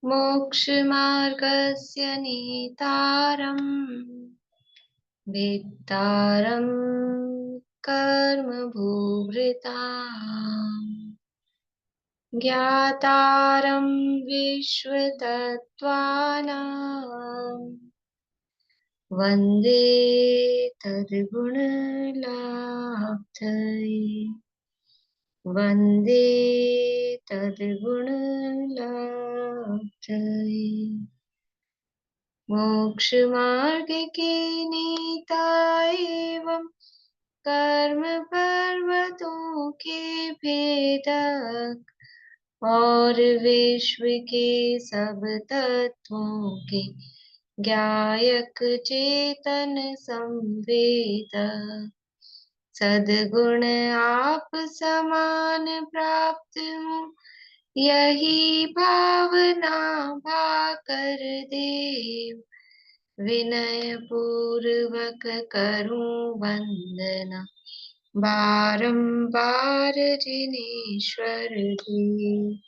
मोक्षमार्गस्य नेतारम् वेत्तारं कर्मभूभृताम् ज्ञातारं विश्वतत्त्वानां वन्दे तद्गुणलाब्धये वन्दे तद्गुणलाब्धये मोक्षमार्ग के नेता एवं कर्म पर्वतों के भेदक और विश्व के सब तत्वों के ज्ञायक चेतन संवेदक सद्गुण आप समान प्राप्त हो यही भावना भाकर देव विनय पूर्वक करूं वंदना बारंबार जिनेश्वर देव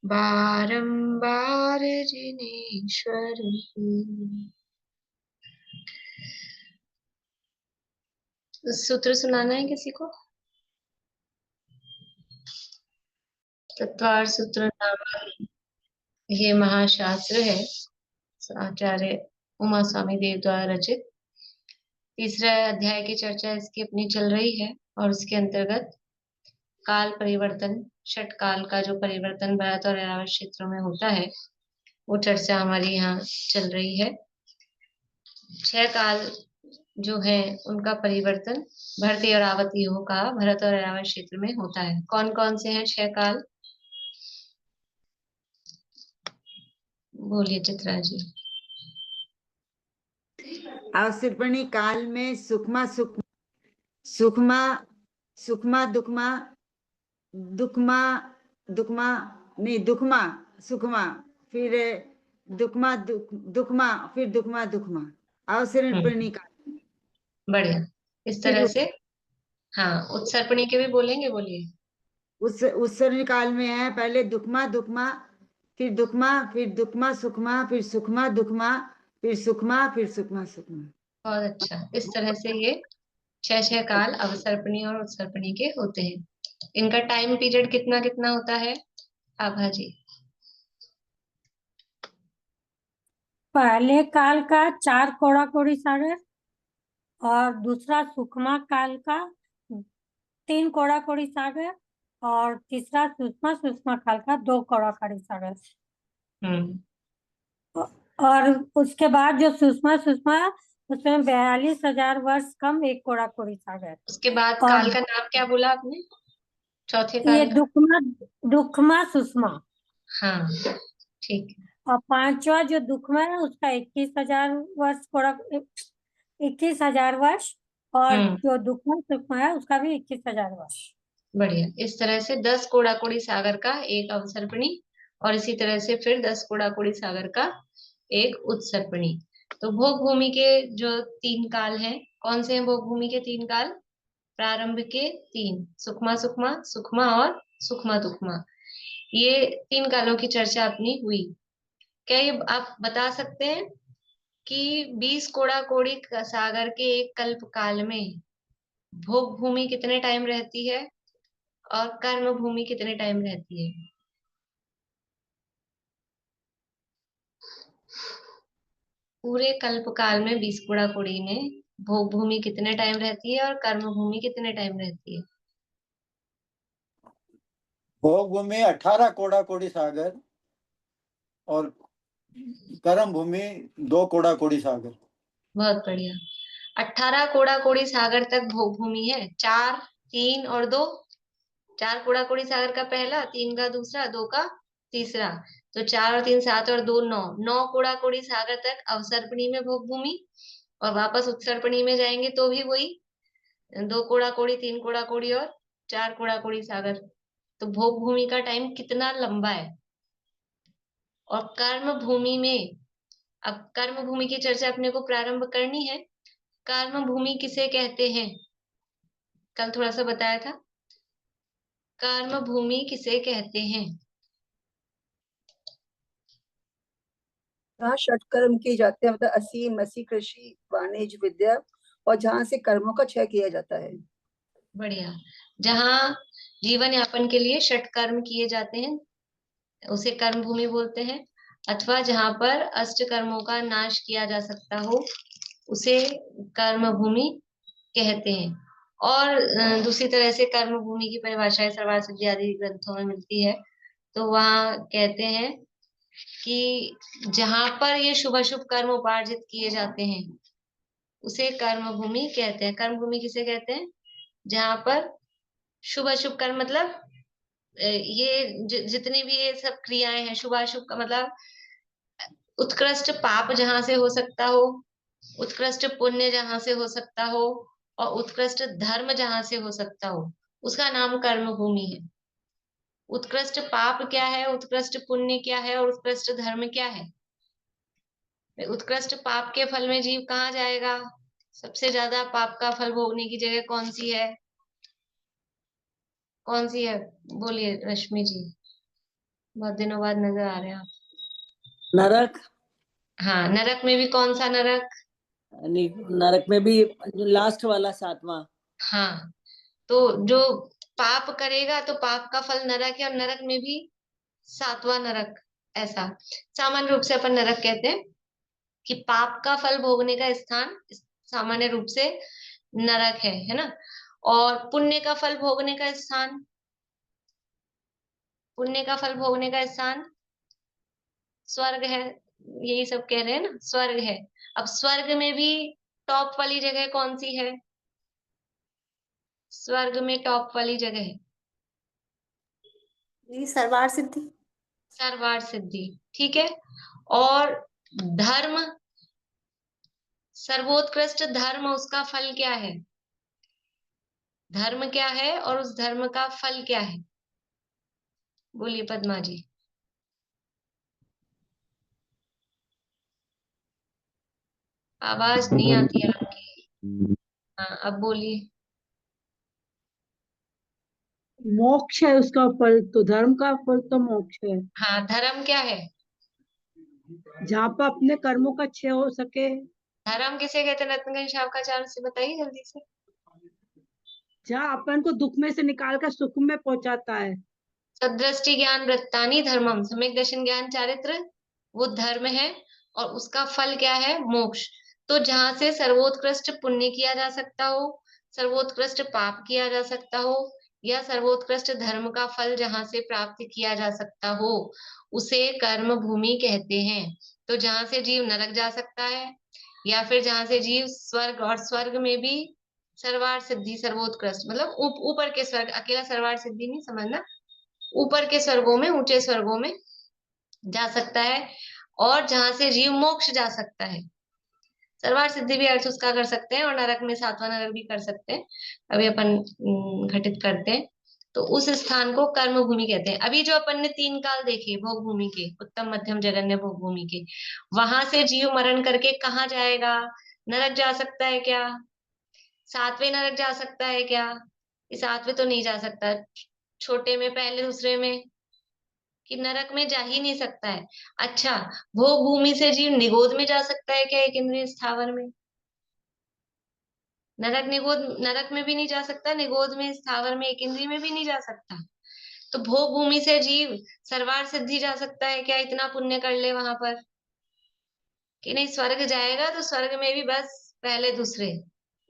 बारंबार जिनेश्वर देव। सूत्र सुनाना है किसी को? तत्वार सूत्र नामक ये महाशास्त्र है, आचार्य उमा स्वामी देव द्वारा रचित। तीसरा अध्याय की चर्चा इसकी अपनी चल रही है और उसके अंतर्गत काल परिवर्तन, षट काल का जो परिवर्तन भरत और ऐरावत क्षेत्रों में होता है वो चर्चा हमारी यहाँ चल रही है। 6 काल जो है उनका परिवर्तन भरत और ऐरावत युगों का भरत और ऐरावत क्षेत्र में होता है। कौन कौन से हैं 6 काल? बोलिए चित्रा जी। अवसर्पणी काल में सुखमा सुखमा सुखमा दुखमा दुखमा दुखमा नहीं दुखमा सुखमा फिर दुखमा दुखमा फिर दुखमा दुखमा अवसर्पणी काल। बढ़िया। इस तरह से हाँ उत्सर्पणी के भी बोलेंगे। बोलिए। उत्सर्पणी काल में है पहले दुखमा दुखमा फिर दुखमा फिर दुखमा सुखमा फिर सुखमा दुखमा फिर सुखमा फिर सुखमा सुखमा। बहुत अच्छा। इस तरह से ये 6 काल अवसर्पणी और उत्सर्पणी के होते हैं। इनका टाइम पीरियड कितना कितना होता है आभा जी? पहले काल का 4 कोड़ा कोड़ी सागर और दूसरा सुखमा काल का 3 कोड़ा कोड़ी सागर और तीसरा सुषमा सुषमा काल का 2 कोड़ा कोड़ी सागर। और उसके बाद जो सुषमा सुषमा उसमें 42,000 वर्ष कम 1 कोड़ा कोड़ी सागर। उसके बाद काल का नाम क्या बोला आपने? चौथे ये काल का? दुखमा सुषमा। हाँ ठीक है। और 5वां जो दुखमा है उसका 21,000 वर्ष कोड़ा 21,000 वर्ष और जो दुखमा सुखमा है उसका भी 21,000 वर्ष। बढ़िया। इस तरह से 10 कोड़ा कोड़ी सागर का एक अवसर्पणी और इसी तरह से फिर 10 कोड़ा कोड़ी सागर का एक उत्सर्पणी। तो भोग भूमि के जो 3 काल हैं, कौन से हैं भोग भूमि के 3 काल? प्रारंभ के 3, सुखमा सुखमा सुखमा और सुखमा दुखमा, ये 3 कालों की चर्चा अपनी हुई। क्या ये आप बता सकते हैं कि 20 कोड़ा कोड़ी सागर के एक कल्प काल में भोग भूमि कितने टाइम रहती है और कर्म भूमि कितने टाइम रहती है? पूरे कल्प काल में 20 कोड़ा कोड़ी में भोग भूमि कितने टाइम रहती है और कर्म भूमि कितने टाइम रहती है? भोग भूमि 18 कोड़ा कोड़ी सागर और कर्म भूमि 2 कोड़ा कोड़ी सागर। बहुत बढ़िया। 18 कोड़ा कोड़ी सागर तक भोग भूमि है। 4, 3 और 2। 4 कोड़ा कोड़ी सागर का पहला, 3 का दूसरा, 2 का तीसरा। तो 4 और 3 7 और 2 9। 9 कोड़ा कोड़ी सागर तक अवसर्पणी में भोग भूमि और वापस उत्सर्पणी में जाएंगे तो भी वही 2 कोड़ा कोड़ी, 3 कोड़ा कोड़ी और 4 कोड़ा कोड़ी सागर। तो भोग भूमि का टाइम कितना लंबा है? और कर्म भूमि में, अब कर्म भूमि की चर्चा अपने को प्रारंभ करनी है। कर्म भूमि किसे कहते हैं? कल थोड़ा सा बताया था। कर्म भूमि किसे कहते हैं? जहाँ षट कर्म किए जाते हैं, मतलब असी मसी कृषि वाणिज्य विद्या, और जहाँ से कर्मों का क्षय किया जाता है। बढ़िया। जहाँ जीवन यापन के लिए षट कर्म किए जाते हैं उसे कर्म भूमि बोलते हैं, अथवा जहाँ पर अष्ट कर्मों का नाश किया जा सकता हो उसे कर्म भूमि कहते हैं। और दूसरी तरह से कर्म भूमि की परिभाषाएं सर्वार्थ सिद्धि आदि ग्रंथों में मिलती है। तो वहाँ कहते हैं कि जहां पर ये शुभ अशुभ कर्म उपार्जित किए जाते हैं उसे कर्म भूमि कहते हैं। कर्म भूमि किसे कहते हैं? जहां पर शुभ अशुभ कर्म मतलब ये जितनी भी ये सब क्रियाएं हैं, शुभ अशुभ का मतलब उत्कृष्ट पाप जहां से हो सकता हो, उत्कृष्ट पुण्य जहां से हो सकता हो, और उत्कृष्ट धर्म जहां से हो सकता हो, उसका नाम कर्म भूमि है। उत्कृष्ट पाप क्या है, उत्कृष्ट पुण्य क्या है, और उत्कृष्ट धर्म क्या है? उत्कृष्ट पाप के फल में जीव कहाँ जाएगा? सबसे ज्यादा पाप का फल भोगने की जगह कौन सी है? कौन सी है? बोलिए रश्मि जी, बहुत दिनों बाद नजर आ रहे हैं आप। नरक। हाँ, नरक में भी कौन सा नरक? नरक में भी लास्ट वाला 7वां। हाँ, तो जो पाप करेगा तो पाप का फल नरक है, और नरक में भी 7वां नरक। ऐसा सामान्य रूप से अपन नरक कहते हैं कि पाप का फल भोगने का स्थान सामान्य रूप से नरक है ना। और पुण्य का फल भोगने का स्थान, पुण्य का फल भोगने का स्थान स्वर्ग है। यही सब कह रहे हैं ना, स्वर्ग है। अब स्वर्ग में भी टॉप वाली जगह कौन सी है? स्वर्ग में टॉप वाली जगह है सर्वार्थ सिद्धि। सर्वार्थ सिद्धि, ठीक है। और धर्म, सर्वोत्कृष्ट धर्म, उसका फल क्या है? धर्म क्या है और उस धर्म का फल क्या है? बोलिए पद्मा जी। आवाज नहीं आती है आपकी। हाँ, अब बोलिए। मोक्ष है उसका फल, तो धर्म का फल तो मोक्ष है, हाँ, धर्म क्या है? जहाँ पर अपने कर्मों का क्षय हो सके। धर्म किसे कहते हैं? रत्नगंज शावकाचार्य से बताइए जल्दी से। जहाँ अपन को दुख में से निकाल कर सुख में पहुंचाता है। सदृष्टि ज्ञान वृत्तानि धर्मम, सम्यक दर्शन ज्ञान चारित्र, वो धर्म है। और उसका फल क्या है? मोक्ष। तो जहां से सर्वोत्कृष्ट पुण्य किया जा सकता हो, सर्वोत्कृष्ट पाप किया जा सकता हो, या सर्वोत्कृष्ट धर्म का फल जहां से प्राप्त किया जा सकता हो, उसे कर्म भूमि कहते हैं। तो जहां से जीव नरक जा सकता है, या फिर जहां से जीव स्वर्ग, और स्वर्ग में भी सर्वार्थ सिद्धि सर्वोत्कृष्ट मतलब ऊपर के स्वर्ग, अकेला सर्वार्थ सिद्धि नहीं समझना, ऊपर के स्वर्गों में, ऊंचे स्वर्गों में जा सकता है। और जहां से जीव मोक्ष जा सकता है, सर्वार्थ सिद्धि भी अर्थ उसका कर सकते हैं, और नरक में 7वां नरक भी कर सकते हैं। अभी अपन घटित करते हैं। तो उस स्थान को कर्म भूमि कहते हैं। अभी जो अपन ने 3 काल देखे भोग भूमि के, उत्तम मध्यम जघन्य भोग भूमि के, वहां से जीव मरण करके कहाँ जाएगा? नरक जा सकता है क्या? 7वें नरक जा सकता है क्या? ये 7वें तो नहीं जा सकता, छोटे में, पहले दूसरे में, कि नरक में जा ही नहीं सकता है। अच्छा, भोग भूमि से जीव निगोद में जा सकता है क्या? एक इंद्रिय स्थावर में? नरक निगोद, नरक में भी नहीं जा सकता, निगोद में, स्थावर में, एक इंद्रिय में भी नहीं जा सकता। तो भोग भूमि से जीव सर्वार्थ सिद्धि जा सकता है क्या? इतना पुण्य कर ले वहां पर, कि नहीं स्वर्ग जाएगा तो स्वर्ग में भी बस पहले दूसरे,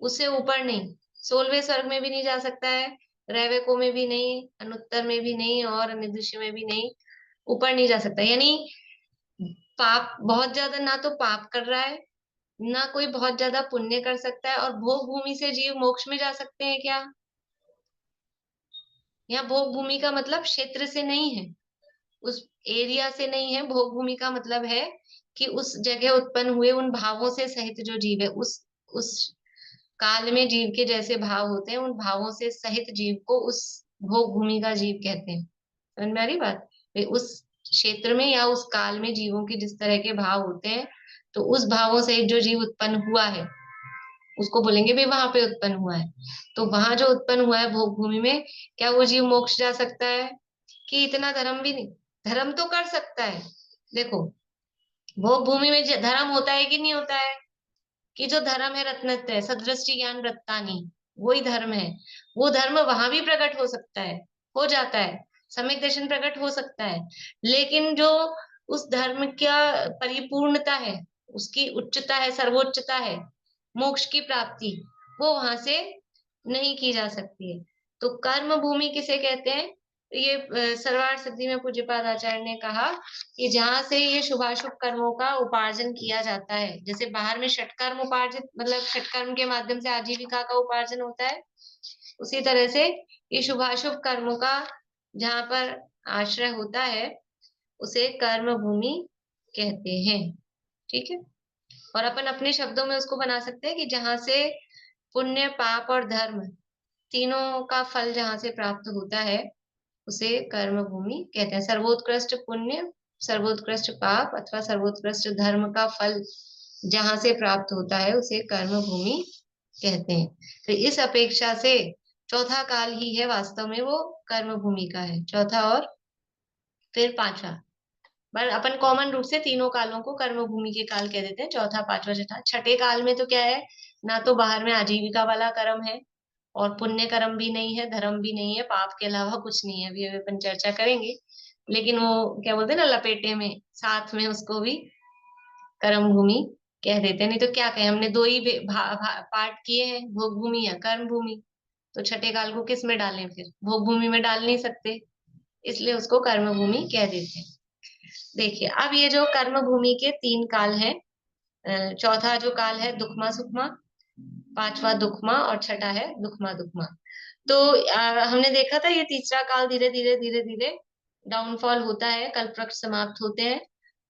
उससे ऊपर नहीं। 16वें स्वर्ग में भी नहीं जा सकता है, रैवको में भी नहीं, अनुत्तर में भी नहीं, और अनिर्दृश्य में भी नहीं, ऊपर नहीं जा सकता। यानी पाप बहुत ज्यादा, ना तो पाप कर रहा है, ना कोई बहुत ज्यादा पुण्य कर सकता है। और भोग भूमि से जीव मोक्ष में जा सकते हैं क्या? यहाँ भोग भूमि का मतलब क्षेत्र से नहीं है, उस एरिया से नहीं है। भोग भूमि का मतलब है कि उस जगह उत्पन्न हुए उन भावों से सहित जो जीव है, उस काल में जीव के जैसे भाव होते हैं, उन भावों से सहित जीव को उस भोग भूमि का जीव कहते हैं। समझ में आ रही बात? उस क्षेत्र में या उस काल में जीवों के जिस तरह के भाव होते हैं, तो उस भावों से जो जीव उत्पन्न हुआ है उसको बोलेंगे भी वहां पे उत्पन्न हुआ है। तो वहां जो उत्पन्न हुआ है भोग भूमि में, क्या वो जीव मोक्ष जा सकता है? कि इतना धर्म भी नहीं, धर्म तो कर सकता है। देखो, भोग भूमि में धर्म होता है कि नहीं होता है? कि जो धर्म है रत्नत्रय सदृष्टि ज्ञान वृत्तानि, वही धर्म है। वो धर्म वहां भी प्रकट हो सकता है, हो जाता है, सम्यक दर्शन प्रकट हो सकता है, लेकिन जो उस धर्म का परिपूर्णता है, उसकी उच्चता है, सर्वोच्चता है, मोक्ष की प्राप्ति, वो वहां से नहीं की जा सकती है। तो कर्म भूमि किसे कहते हैं? ये सर्वार्थ सिद्धि में पूज्यपाद आचार्य ने कहा कि जहां से ये शुभाशुभ कर्मों का उपार्जन किया जाता है, जैसे बाहर में षटकर्म उपार्जित, मतलब षटकर्म के माध्यम से आजीविका का उपार्जन होता है, उसी तरह से ये शुभाशुभ कर्मों का जहां पर आश्रय होता है, उसे कर्म भूमि कहते हैं। ठीक है, और अपन अपने शब्दों में उसको बना सकते हैं कि जहां से पुण्य पाप और धर्म तीनों का फल जहां से प्राप्त होता है, उसे कर्म भूमि कहते हैं। सर्वोत्कृष्ट पुण्य, सर्वोत्कृष्ट पाप अथवा सर्वोत्कृष्ट धर्म का फल जहां से प्राप्त होता है, उसे कर्म भूमि कहते हैं। तो इस अपेक्षा से चौथा काल ही है वास्तव में वो कर्म भूमि का है, चौथा और फिर पांचवा। पर अपन कॉमन रूप से तीनों कालों को कर्म भूमि के काल कह देते हैं, चौथा पांचवा छठा। छठे काल में तो क्या है, ना तो बाहर में आजीविका वाला कर्म है, और पुण्य कर्म भी नहीं है, धर्म भी नहीं है, पाप के अलावा कुछ नहीं है। अभी अपन चर्चा करेंगे, लेकिन वो क्या बोलते हैं ना, लपेटे में साथ में उसको भी कर्म भूमि कह देते हैं। नहीं तो क्या कहें, हमने दो ही पार्ट किए हैं, भोग भूमि या कर्म भूमि। तो छठे काल को किस में डालें, फिर भोग भूमि में डाल नहीं सकते, इसलिए उसको कर्म भूमि कह देते हैं। देखिए, अब ये जो कर्म भूमि के तीन काल हैं, चौथा जो काल है दुखमा सुखमा, पांचवा दुखमा, और छठा है दुखमा दुखमा। तो हमने देखा था ये तीसरा काल धीरे धीरे धीरे धीरे डाउनफॉल होता है, कल्प वृक्ष समाप्त होते हैं,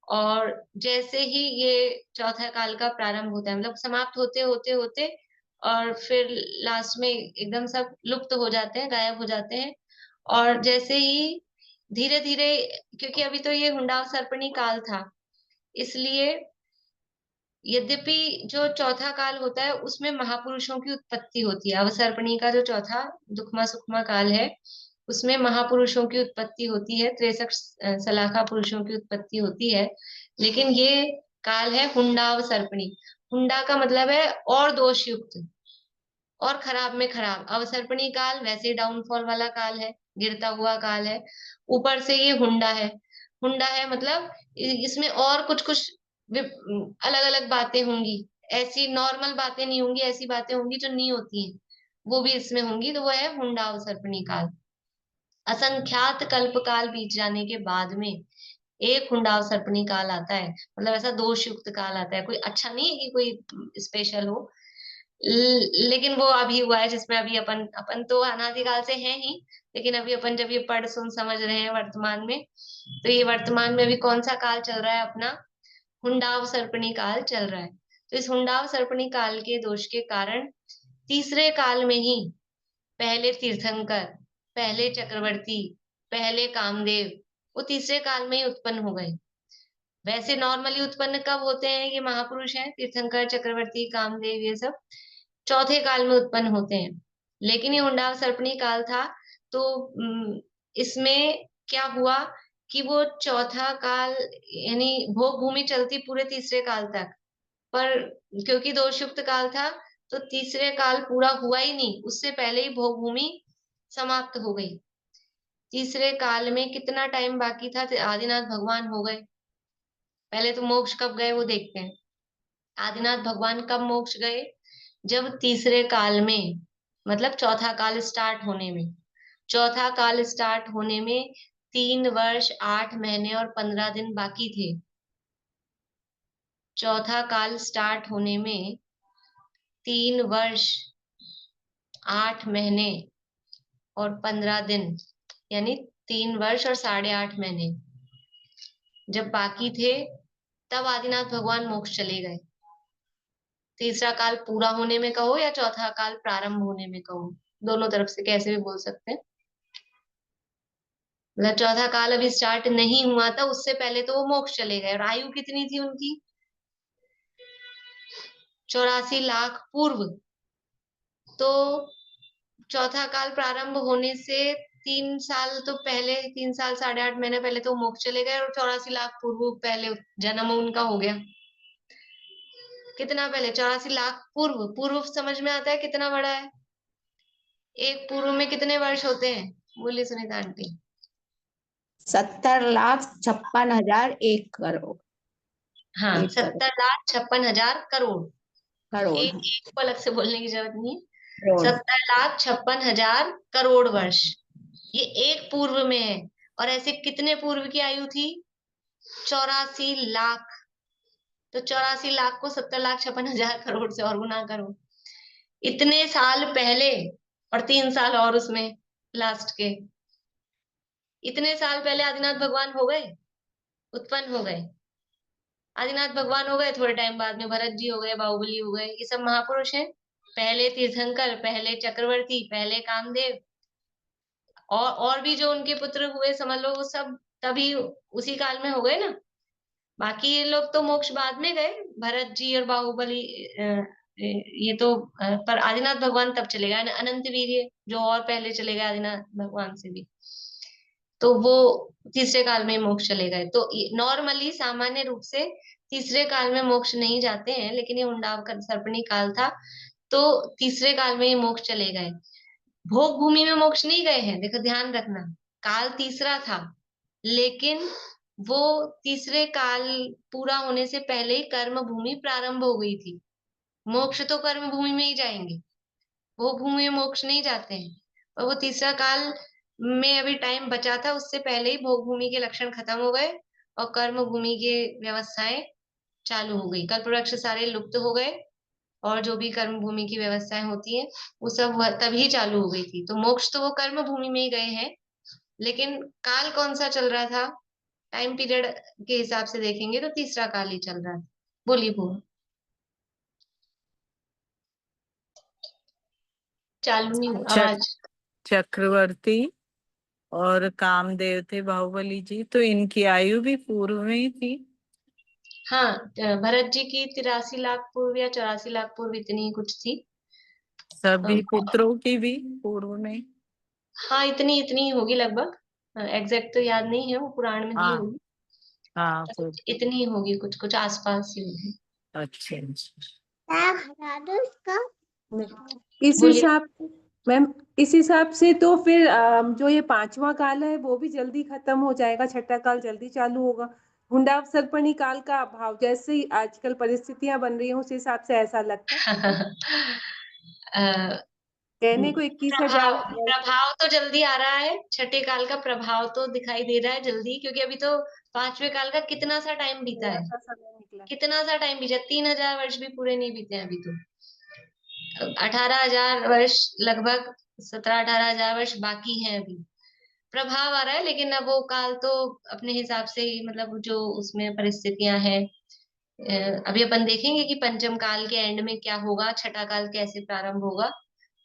और जैसे ही ये चौथा काल का प्रारंभ होता है, मतलब समाप्त होते होते होते और फिर लास्ट में एकदम सब लुप्त हो जाते हैं, गायब हो जाते हैं। और जैसे ही धीरे धीरे, क्योंकि अभी तो ये हुंडाव सर्पणी काल था, इसलिए यद्यपि जो चौथा काल होता है उसमें महापुरुषों की उत्पत्ति होती है, अवसर्पणी का जो चौथा दुखमा सुखमा काल है, उसमें महापुरुषों की उत्पत्ति होती है, 63 सलाखा पुरुषों की उत्पत्ति होती है। लेकिन ये काल है हुंडाव सर्पणी। हुंडा का मतलब है और दोष युक्त, और खराब में खराब। अवसर्पणी काल वैसे डाउनफॉल वाला काल है, गिरता हुआ काल है, ऊपर से ये हुंडा है। हुंडा है मतलब इसमें और कुछ कुछ अलग अलग बातें होंगी, ऐसी नॉर्मल बातें नहीं होंगी, ऐसी बातें होंगी जो नहीं होती हैं, वो भी इसमें होंगी। तो वो है हुंडा अवसर्पणी काल। असंख्यात कल्प काल बीत जाने के बाद में एक हुंडाव सर्पणी काल आता है, मतलब ऐसा दोष युक्त काल आता है। कोई अच्छा नहीं है कि कोई स्पेशल हो, लेकिन वो अभी हुआ है, जिसमें अभी अपन अपन तो अनादिकाल से हैं ही, लेकिन अभी अपन जब ये पढ़ सुन समझ रहे हैं वर्तमान में, तो ये वर्तमान में अभी कौन सा काल चल रहा है अपना, हुंडाव सर्पणी काल चल रहा है। तो इस हुंडाव सर्पणी काल के दोष के कारण तीसरे काल में ही पहले तीर्थंकर, पहले चक्रवर्ती, पहले कामदेव, वो तीसरे काल में ही उत्पन्न हो गए। वैसे नॉर्मली उत्पन्न कब होते हैं, ये महापुरुष हैं तीर्थंकर, चक्रवर्ती, कामदेव, ये सब चौथे काल में उत्पन्न होते हैं। लेकिन ये हुंडाव सर्पणी काल था, तो इसमें क्या हुआ कि वो चौथा काल, यानी भोग भूमि चलती पूरे तीसरे काल तक, पर क्योंकि दोषयुक्त काल था, तो तीसरे काल पूरा हुआ ही नहीं, उससे पहले ही भोग भूमि समाप्त हो गई। तीसरे काल में कितना टाइम बाकी था, आदिनाथ भगवान हो गए। पहले तो मोक्ष कब गए वो देखते हैं। आदिनाथ भगवान कब मोक्ष गए, जब तीसरे काल में, मतलब चौथा काल स्टार्ट होने में, चौथा काल स्टार्ट होने में 3 वर्ष 8 महीने और 15 दिन बाकी थे। चौथा काल स्टार्ट होने में 3 वर्ष 8 महीने और 15 दिन, यानी 3 वर्ष और 8.5 महीने जब बाकी थे, तब आदिनाथ भगवान मोक्ष चले गए। तीसरा काल पूरा होने में कहो या चौथा काल प्रारंभ होने में कहो, दोनों तरफ से कैसे भी बोल सकते हैं। मतलब चौथा काल अभी स्टार्ट नहीं हुआ था, उससे पहले तो वो मोक्ष चले गए। और आयु कितनी थी उनकी, 84 लाख पूर्व। तो चौथा काल प्रारंभ होने से 3 साल तो पहले, 3 साल 8.5 महीने पहले तो मोक्ष चले गए, और 84 लाख पूर्व पहले जन्म उनका हो गया। कितना पहले? 84 लाख पूर्व। पूर्व समझ में आता है कितना बड़ा है? एक पूर्व में कितने वर्ष होते हैं? बोलिए सुनीता आंटी। 70,56,1 करोड़। हाँ, 1 करोड़ 70,56,000 करोड़। करोड़ एक एक को अलग से बोलने की जरूरत नहीं है। करोड़ 70,56,000 करोड़ वर्ष, ये एक पूर्व में है। और ऐसे कितने पूर्व की आयु थी? 84 लाख। तो 84 लाख को 70,56,000 करोड़ से और गुना करो। इतने साल पहले, और 3 साल और उसमें लास्ट के, इतने साल पहले आदिनाथ भगवान हो गए, उत्पन्न हो गए। आदिनाथ भगवान हो गए, थोड़े टाइम बाद में भरत जी हो गए, बाहुबली हो गए। ये सब महापुरुष हैं। पहले तीर्थंकर, पहले चक्रवर्ती, पहले कामदेव, और भी जो उनके पुत्र हुए समझ लो, वो सब तभी उसी काल में हो गए ना। बाकी ये लोग तो मोक्ष बाद में गए, भरत जी और बाहुबली, ये तो पर आदिनाथ भगवान तब चले गए। अनंत वीर्य जो और पहले चले गए आदिनाथ भगवान से भी, तो वो तीसरे काल में मोक्ष चले गए। तो नॉर्मली सामान्य रूप से तीसरे काल में मोक्ष नहीं जाते हैं, लेकिन ये हुंडाव सर्पणी काल था, तो तीसरे काल में ये मोक्ष चले गए। भोग भूमि में मोक्ष नहीं गए हैं, देखो ध्यान रखना। काल तीसरा था, लेकिन वो तीसरे काल पूरा होने से पहले ही कर्म भूमि प्रारंभ हो गई थी। मोक्ष तो कर्म भूमि में ही जाएंगे, भोग भूमि में मोक्ष नहीं जाते हैं। और वो तीसरा काल में अभी टाइम बचा था, उससे पहले ही भोग भूमि के लक्षण खत्म हो गए और कर्म भूमि के व्यवस्थाएं चालू हो गई। कल्प वृक्ष सारे लुप्त हो गए, और जो भी कर्म भूमि की व्यवस्थाएं होती है वो सब तभी चालू हो गई थी। तो मोक्ष तो वो कर्म भूमि में ही गए हैं, लेकिन काल कौन सा चल रहा था? टाइम पीरियड के हिसाब से देखेंगे तो तीसरा काल ही चल रहा है। बोलिए वो चालू नहीं हुआ आवाज। चक्रवर्ती और कामदेव थे बाहुबली जी, तो इनकी आयु भी पूर्व में ही थी। हाँ, भरत जी की 83 लाख पूर्व या 84 लाख पूर्व इतनी ही कुछ थी। सभी पुत्रों की भी पूर्व में। हाँ, इतनी इतनी होगी लगभग, एग्जैक्ट तो याद नहीं है, वो पुराण में दी हाँ होगी। हाँ इतनी होगी, कुछ कुछ आसपास ही होगी। अच्छा। इस बोलिए। हिसाब मैम, इस हिसाब से तो फिर जो ये 5वां काल है वो भी जल्दी खत्म हो जाएगा, छठा काल जल्दी चालू होगा। हुंडा सर्पणी काल का अभाव जैसे ही आजकल परिस्थितियां बन रही हैं उस हिसाब से ऐसा लगता है। कहने को 21,000 प्रभाव तो जल्दी आ रहा है, छठे काल का प्रभाव तो दिखाई दे रहा है जल्दी, क्योंकि अभी तो 5वें काल का कितना सा टाइम बीता है, का समय निकला। कितना सा टाइम बीता, 3,000 वर्ष भी पूरे नहीं बीते हैं अभी तो। 18,000 वर्ष लगभग, 17-18,000 वर्ष बाकी हैं अभी। प्रभाव आ रहा है, लेकिन अब वो काल तो अपने हिसाब से ही, मतलब जो उसमें परिस्थितियां हैं, अभी अपन देखेंगे कि पंचम काल के एंड में क्या होगा, छठा काल कैसे प्रारंभ होगा,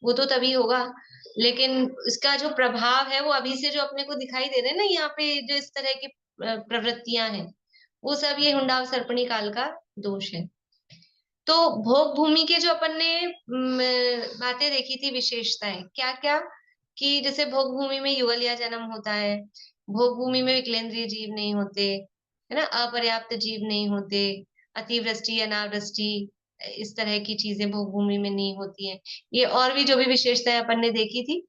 वो तो तभी होगा। लेकिन इसका जो प्रभाव है वो अभी से जो अपने को दिखाई दे रहे हैं ना, यहाँ पे जो इस तरह की प्रवृत्तियां हैं, वो सब ये हुंडाव सर्पणी काल का दोष है। तो भोग भूमि के जो अपन ने बातें देखी थी, विशेषताएं क्या क्या, कि जैसे भोग भूमि में युगलिया जन्म होता है, भोग भूमि में विकलेंद्रीय जीव नहीं होते, है ना, अपर्याप्त जीव नहीं होते, अतिवृष्टि अनावृष्टि इस तरह की चीजें भोग भूमि में नहीं होती हैं। ये और भी जो भी विशेषताएं अपन ने देखी थी,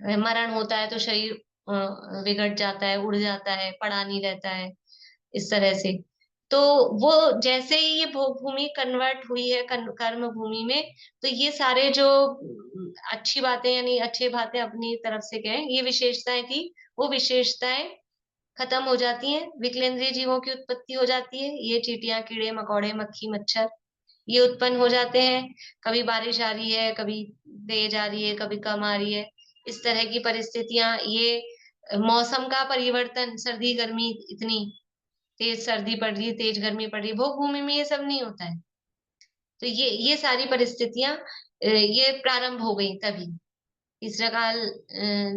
मरण होता है तो शरीर बिगड़ जाता है, उड़ जाता है, पड़ा नहीं रहता है, इस तरह से। तो वो जैसे ही ये भोग भूमि कन्वर्ट हुई है कर्म भूमि में, तो ये सारे जो अच्छी बातें, यानी अच्छी बातें अपनी तरफ से कहें, ये विशेषताएं थी, वो विशेषताएं खत्म हो जाती हैं, विकलेंद्रीय जीवों की उत्पत्ति हो जाती है। ये चींटियां, कीड़े मकोड़े, मक्खी मच्छर, ये उत्पन्न हो जाते हैं। कभी बारिश आ रही है, कभी तेज आ रही है, कभी कम आ रही है, इस तरह की परिस्थितियां, ये मौसम का परिवर्तन, सर्दी गर्मी, इतनी तेज सर्दी पड़ रही है, तेज गर्मी पड़ रही है, भोग भूमि में ये सब नहीं होता है। तो ये सारी परिस्थितियां ये प्रारंभ हो गई तभी। तीसरा काल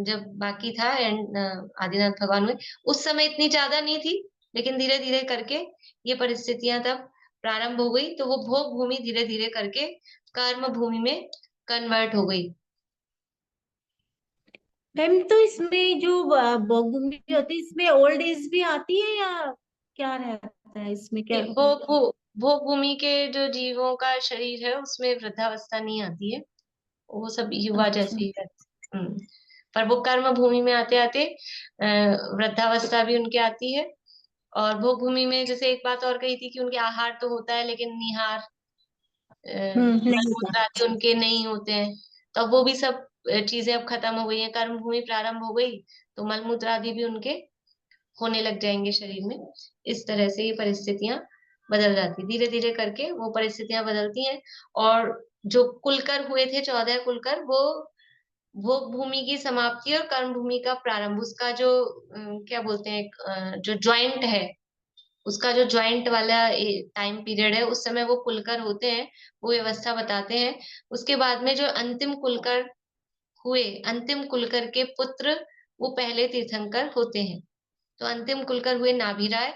जब बाकी था एंड आदिनाथ भगवान हुए, उस समय इतनी ज्यादा नहीं थी, लेकिन धीरे धीरे करके ये परिस्थितियां तब प्रारंभ हो गई, तो वो भोग भूमि धीरे धीरे करके कर्म भूमि में कन्वर्ट हो गई। मैम तो इसमें जो भोग भूमि होती है इसमें ओल्ड एज भी आती है या क्या रहता है इसमें क्या? भोग भूमि के जो जीवों का शरीर है उसमें वृद्धावस्था नहीं आती है, वो सब युवा अच्छा। जैसे ही रहते। पर वो कर्म भूमि में आते आते वृद्धावस्था भी उनके आती है। और भोग भूमि में जैसे एक बात और कही थी कि उनके आहार तो होता है लेकिन निहार नहीं था। मलमूत्र आदि उनके नहीं होते हैं। तो वो भी सब चीजें अब खत्म हो गई हैं, कर्म भूमि प्रारंभ हो गई तो मलमूत्र आदि भी उनके होने लग जाएंगे शरीर में। इस तरह से ये परिस्थितियां बदल जाती, धीरे धीरे करके वो परिस्थितियां बदलती हैं। और जो कुलकर हुए थे 14 कुलकर, वो भोग भूमि की समाप्ति और कर्म भूमि का प्रारंभ, उसका जो क्या बोलते हैं जो ज्वाइंट है, उसका जो ज्वाइंट वाला टाइम पीरियड है, उस समय वो कुलकर होते हैं, वो व्यवस्था बताते हैं। उसके बाद में जो अंतिम कुलकर हुए, अंतिम कुलकर के पुत्र वो पहले तीर्थंकर होते हैं। तो अंतिम कुलकर हुए नाभिराय,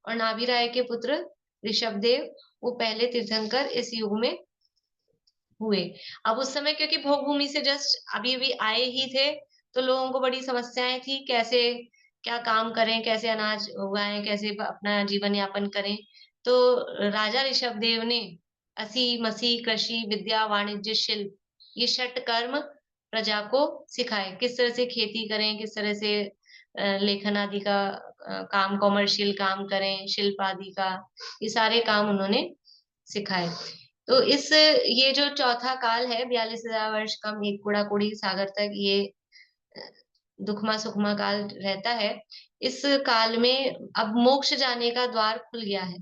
और नाभिराय के पुत्र ऋषभदेव, वो पहले तीर्थंकर इस युग में हुए। अब उस समय क्योंकि भोग भूमि से जस्ट अभी अभी आए ही थे, तो लोगों को बड़ी समस्याएं थी, कैसे क्या काम करें, कैसे अनाज उगाएं, कैसे अपना जीवन यापन करें। तो राजा ऋषभदेव ने असी मसी कृषि विद्या वाणिज्य शिल्प, ये षट कर्म प्रजा को सिखाए, किस तरह से खेती करें, किस तरह से लेखन आदि का काम, कॉमर्शियल काम करें, शिल्प आदि का, ये सारे काम उन्होंने सिखाए। तो इस ये जो चौथा काल है 42,000 वर्ष कम एक कूड़ा कूड़ी सागर तक, ये दुखमा सुखमा काल रहता है। इस काल में अब मोक्ष जाने का द्वार खुल गया है,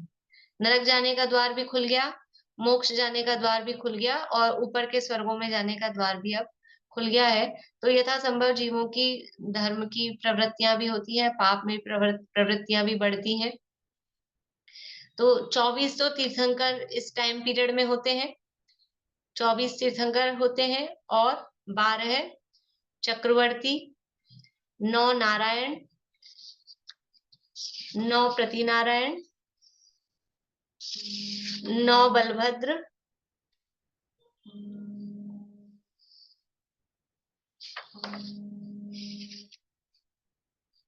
नरक जाने का द्वार भी खुल गया, मोक्ष जाने का द्वार भी खुल गया, और ऊपर के स्वर्गों में जाने का द्वार भी अब खुल गया है। तो यथासंभव जीवों की धर्म की प्रवृत्तियां भी होती हैं, पाप में प्रवृत्तियां भी बढ़ती हैं। तो 24 तो तीर्थंकर इस टाइम पीरियड में होते हैं, 24 तीर्थंकर होते हैं, और 12 चक्रवर्ती, 9 नारायण, 9 प्रतिनारायण, 9 बलभद्र,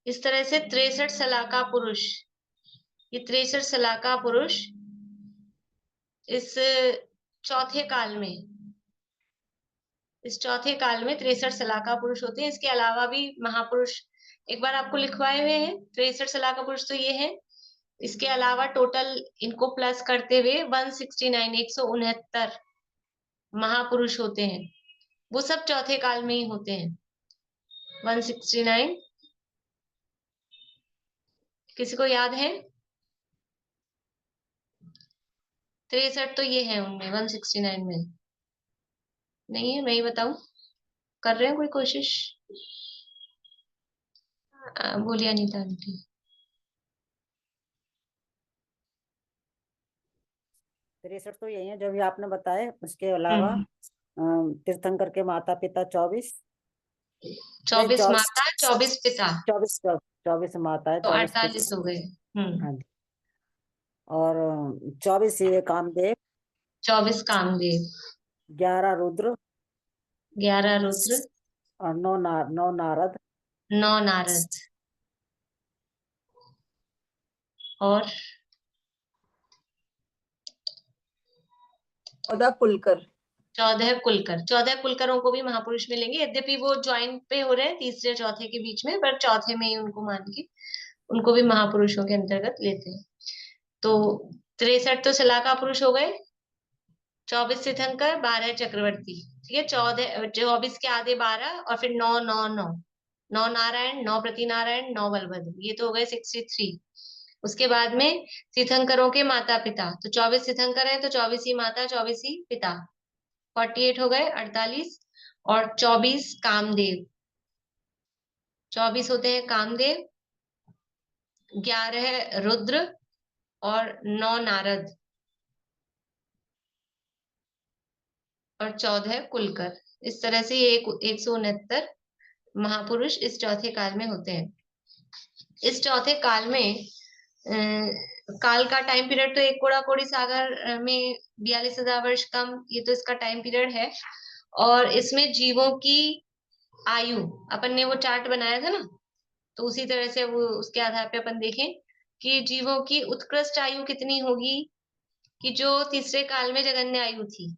इस तरह से 63 सलाका पुरुष, ये 63 सलाका पुरुष इस चौथे काल में, इस चौथे काल में 63 सलाका पुरुष होते हैं। इसके अलावा भी महापुरुष एक बार आपको लिखवाए हुए हैं, 63 सलाका पुरुष तो ये है, इसके अलावा टोटल इनको प्लस करते हुए 169 169 महापुरुष होते हैं, वो सब चौथे काल में ही होते हैं। 169 किसी को याद है? 63 तो ये है उनमें, 169 में नहीं है, मैं ही बताऊं, कर रहे हैं कोई कोशिश? बोलिए अनीता आंटी। 63 तो यही है जो भी आपने बताए, उसके अलावा तीर्थंकर के माता पिता 24 माता 24 पिता, 24 माता है, तो 24 48 हो गए। हाँ जी। और 24 ये कामदेव, 24 कामदेव, 11 रुद्र, 11 रुद्र, और 9 नारद, 9 नारद, और 14 कुलकर। 14 कुलकर। 14 कुलकरों को भी महापुरुष मिलेंगे, यद्यपि वो ज्वाइंट पे हो रहे हैं तीसरे चौथे के बीच में, पर चौथे में ही उनको मान के उनको भी महापुरुषों के अंतर्गत लेते हैं। तो 63 तो सलाका पुरुष हो गए, 24 तीर्थंकर, 12 चक्रवर्ती, ठीक है। 24 के आधे 12, और फिर 9 9 9 9 नारायण, 9 प्रतिनारायण, 9 बलभद्र, ये तो हो गए 63। उसके बाद में तीर्थंकरों के माता पिता, तो 24 तीर्थंकर है तो 24 ही माता, 24 ही पिता, 48 हो गए, 48, और 24 कामदेव, 24 होते हैं कामदेव, 11 रुद्र, और 9 नारद, और 14 कुलकर। इस तरह से ये 169 महापुरुष इस चौथे काल में होते हैं। इस चौथे काल में काल का टाइम पीरियड तो एक कोड़ा कोड़ी सागर में 42,000 वर्ष कम, ये तो इसका टाइम पीरियड है। और इसमें जीवों की आयु, अपन ने वो चार्ट बनाया था ना, तो उसी तरह से वो उसके आधार पे अपन देखें कि जीवों की उत्कृष्ट आयु कितनी होगी, कि जो तीसरे काल में जगन्य आयु थी,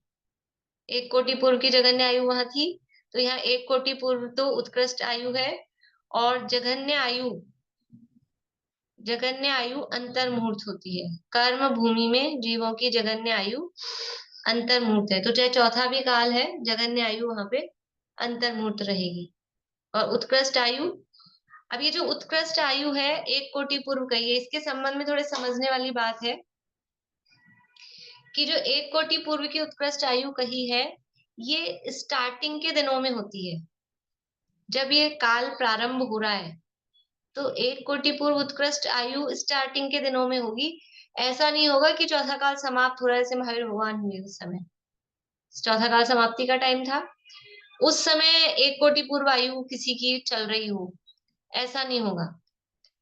1 कोटि पूर्व की जगन्य आयु वहां थी, तो यहाँ 1 कोटि पूर्व तो उत्कृष्ट आयु है, और जगन्य आयु अंतर मुहूर्त होती है। कर्म भूमि में जीवों की जगन्य आयु अंतर मुहूर्त है, तो चाहे चौथा भी काल है, जगन्य आयु वहां पे अंतर मुहूर्त रहेगी। और उत्कृष्ट आयु, अब ये जो उत्कृष्ट आयु है 1 कोटि पूर्व कही है, इसके संबंध में थोड़े समझने वाली बात है कि जो 1 कोटि पूर्व की उत्कृष्ट आयु कही है, ये स्टार्टिंग के दिनों में होती है, जब ये काल प्रारंभ हो रहा है, तो 1 कोटि पूर्व उत्कृष्ट आयु स्टार्टिंग के दिनों में होगी। ऐसा नहीं होगा कि चौथा काल समाप्त हो रहा है, जैसे महावीर भगवान हुए उस समय, चौथा काल समाप्ति का टाइम था, उस समय 1 कोटि पूर्व आयु किसी की चल रही हो, ऐसा नहीं होगा।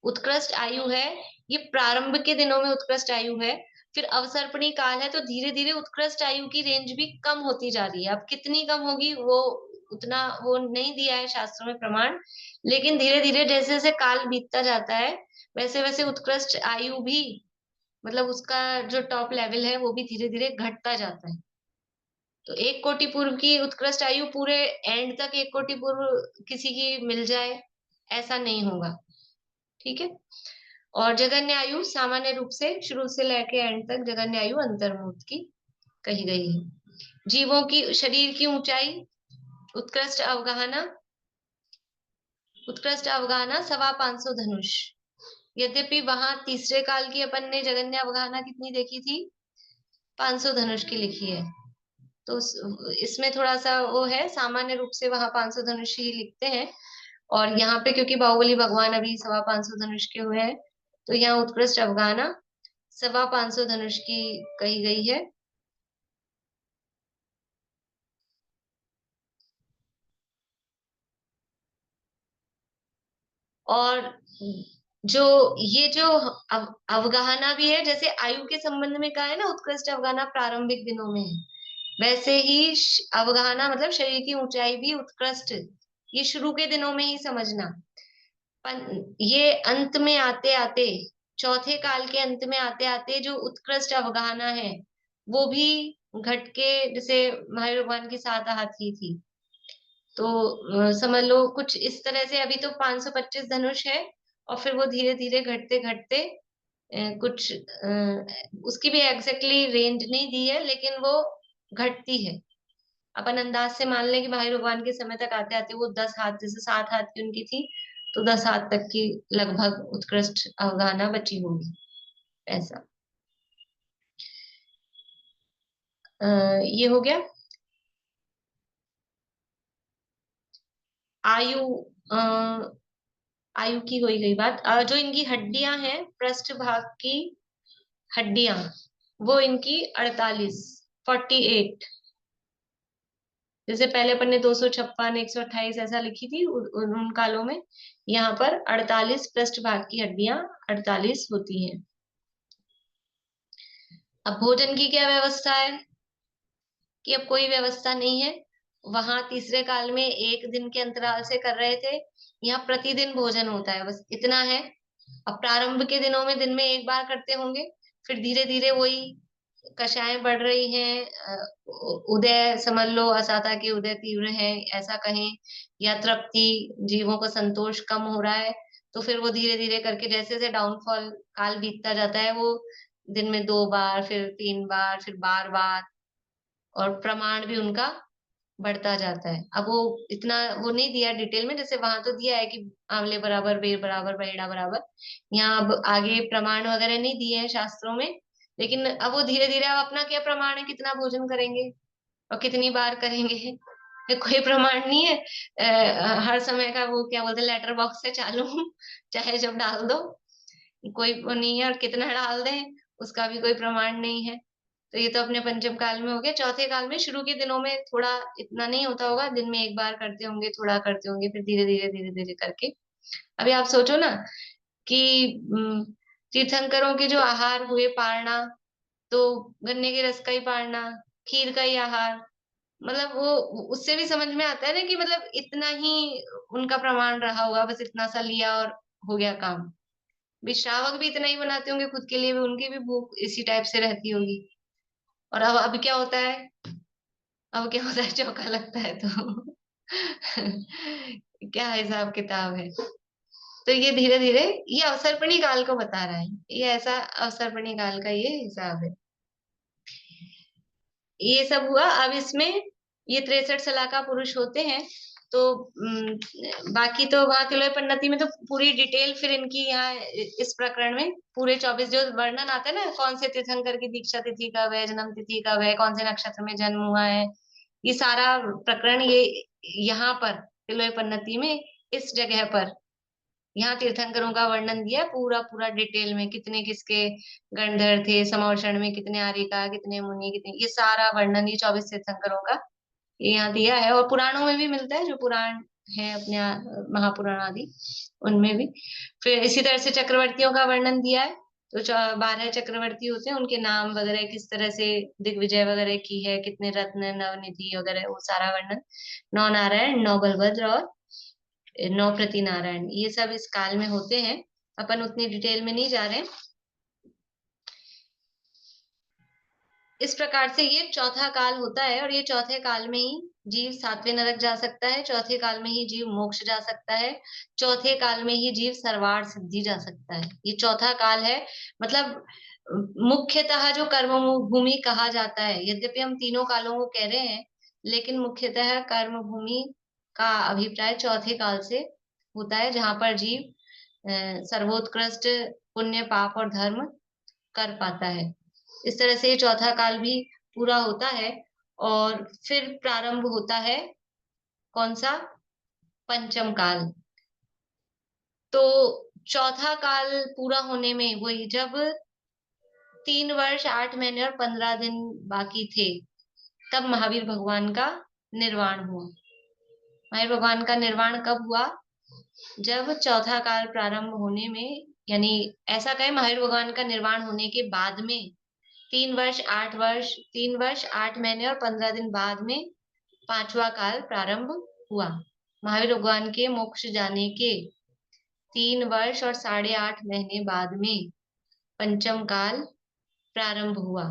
उत्कृष्ट आयु है, ये प्रारंभ के दिनों में उत्कृष्ट आयु है, फिर अवसर्पणी काल है, तो धीरे धीरे उत्कृष्ट आयु की रेंज भी कम होती जा रही है। अब कितनी कम होगी वो उतना वो नहीं दिया है शास्त्रों में प्रमाण, लेकिन धीरे धीरे जैसे जैसे काल बीतता जाता है, वैसे वैसे उत्कृष्ट आयु भी, मतलब उसका जो टॉप लेवल है वो भी धीरे धीरे घटता जाता है। तो 1 कोटि पूर्व की उत्कृष्ट आयु पूरे एंड तक 1 कोटि पूर्व किसी की मिल जाए, ऐसा नहीं होगा, ठीक है। और जगन्य आयु सामान्य रूप से शुरू से लेके एंड तक जगन्य आयु अंतर्मुहूर्त की कही गई है। जीवों की शरीर की ऊंचाई, उत्कृष्ट अवगाहना 525 धनुष, यद्यपि वहां तीसरे काल की अपन ने जगन्य अवगाहना कितनी देखी थी, 500 धनुष की लिखी है, तो इसमें थोड़ा सा वो है, सामान्य रूप से वहां 500 धनुष ही लिखते हैं, और यहाँ पे क्योंकि बाहुबली भगवान अभी 525 धनुष के हुए हैं, तो यहाँ उत्कृष्ट अवगाहना 525 धनुष की कही गई है। और जो ये जो अवगाहना भी है, जैसे आयु के संबंध में कहा है ना, उत्कृष्ट अवगाहना प्रारंभिक दिनों में है, वैसे ही अवगाहना मतलब शरीर की ऊंचाई भी उत्कृष्ट, ये शुरू के दिनों में ही समझना। ये अंत में आते आते, चौथे काल के अंत में आते आते जो उत्कृष्ट अवगाहना है वो भी घट के, जैसे महावीर भगवान की 7 हाथी थी, तो समझ लो कुछ इस तरह से। अभी तो 525 धनुष है, और फिर वो धीरे धीरे घटते घटते कुछ उसकी भी एग्जैक्टली रेंज नहीं दी है, लेकिन वो घटती है। अपन अंदाज से मान लें कि महावीर भगवान के समय तक आते आते वो 10 हाथ, जैसे 7 हाथ की उनकी थी, तो 10 हाथ तक की लगभग उत्कृष्ट अवगाहना बची होगी, ऐसा। ये हो गया आयु। आयु की हो गई बात। जो इनकी हड्डियां हैं, पृष्ठ भाग की हड्डियां, वो इनकी 48 जैसे पहले अपन ने 256 128 ऐसा लिखी थी उन कालों में, यहाँ पर 48 पृष्ठ भाग की हड्डियां 48 होती हैं। अब भोजन की क्या व्यवस्था है, कि अब कोई व्यवस्था नहीं है। वहां तीसरे काल में 1 दिन के अंतराल से कर रहे थे, यहाँ प्रतिदिन भोजन होता है, बस इतना है। अब प्रारंभ के दिनों में दिन में 1 बार करते होंगे, फिर धीरे धीरे वही कषाएं बढ़ रही हैं, उदय समझ लो, असाता के उदय तीव्र है ऐसा कहें, या तृप्ति, जीवों का संतोष कम हो रहा है, तो फिर वो धीरे धीरे करके जैसे जैसे डाउनफॉल काल बीतता जाता है, वो दिन में 2 बार, फिर 3 बार, फिर बार बार, और प्रमाण भी उनका बढ़ता जाता है। अब वो इतना वो नहीं दिया डिटेल में, जैसे वहां तो दिया है कि आंवले बराबर, बेर बराबर, बहेड़ा बराबर, यहाँ अब आगे प्रमाण वगैरह नहीं दिए हैं शास्त्रों में, लेकिन अब वो धीरे धीरे, अब अपना क्या प्रमाण है, कितना भोजन करेंगे और कितनी बार करेंगे, कोई प्रमाण नहीं है। हर समय का वो क्या बोलते हैं, लेटर बॉक्स से चालू चाहे जब डाल दो, कोई वो नहीं है, और कितना डाल दें उसका भी कोई प्रमाण नहीं है। तो ये तो अपने पंचम काल में हो गया। चौथे काल में शुरू के दिनों में थोड़ा इतना नहीं होता होगा, दिन में 1 बार करते होंगे, थोड़ा करते होंगे, फिर धीरे धीरे करके। अभी आप सोचो ना कि तीर्थंकरों के जो आहार हुए, पारना, तो गन्ने के रस का ही पारना, खीर का ही आहार, मतलब वो उससे भी समझ में आता है ना कि मतलब इतना ही उनका प्रमाण रहा होगा, बस इतना सा लिया और हो गया काम। भी श्रावक भी इतना ही बनाते होंगे खुद के लिए, भी उनकी भी भूख इसी टाइप से रहती होगी। और अब क्या होता है, अब क्या होता है, चौका लगता है तो क्या हिसाब किताब है। तो ये धीरे धीरे ये अवसर्पणी काल को बता रहा है, ये ऐसा अवसर्पणी काल का ये हिसाब है। ये सब हुआ। अब इसमें ये 63 सलाका पुरुष होते हैं, तो बाकी तो वहां तिलोय पन्नति में तो पूरी डिटेल फिर इनकी यहाँ इस प्रकरण में पूरे 24 जो वर्णन आता है ना, कौन से तीर्थंकर की दीक्षा तिथि कब है, जन्म तिथि कब है, कौन से नक्षत्र में जन्म हुआ है, ये सारा प्रकरण ये यहाँ पर तिलोय पन्नति में इस जगह पर यहाँ तीर्थंकरों का वर्णन दिया पूरा पूरा डिटेल में, कितने किसके गंधर्व थे, समवर्षण में कितने आर्यिका, कितने मुनि, कितने, ये सारा वर्णन ये 24 तीर्थंकरों का ये यहाँ दिया है। और पुराणों में भी मिलता है, जो पुराण है अपने महापुराण आदि उनमें भी। फिर इसी तरह से चक्रवर्तियों का वर्णन दिया है, तो 12 चक्रवर्ती होते हैं, उनके नाम वगैरह, किस तरह से दिग्विजय वगैरह की है, कितने रत्न नवनिधि वगैरह, वो सारा वर्णन। 9 नारायण, 9 बलभद्र और 9 प्रति नारायण, ये सब इस काल में होते हैं। अपन उतनी डिटेल में नहीं जा रहे। इस प्रकार से ये चौथा काल होता है, और ये चौथे काल में ही जीव 7वें नरक जा सकता है, चौथे काल में ही जीव मोक्ष जा सकता है, चौथे काल में ही जीव सर्वार्थ सिद्धि जा सकता है। ये चौथा काल है। मतलब मुख्यतः जो कर्म भूमि कहा जाता है, यद्यपि हम तीनों कालों को कह रहे हैं, लेकिन मुख्यतः कर्म भूमि का अभिप्राय चौथे काल से होता है, जहां पर जीव सर्वोत्कृष्ट पुण्य, पाप और धर्म कर पाता है। इस तरह से ये चौथा काल भी पूरा होता है। और फिर प्रारंभ होता है कौन सा, पंचम काल। तो चौथा काल पूरा होने में वही जब 3 वर्ष 8 महीने और 15 दिन बाकी थे, तब महावीर भगवान का निर्वाण हुआ। महावीर भगवान का निर्वाण कब हुआ, जब चौथा काल प्रारंभ होने में, यानी ऐसा कहें महावीर भगवान का निर्वाण होने के बाद में 3 वर्ष 8 महीने और 15 दिन बाद में 5वां काल प्रारंभ हुआ। महावीर भगवान के मोक्ष जाने के 3 वर्ष और 8.5 महीने बाद में पंचम काल प्रारंभ हुआ।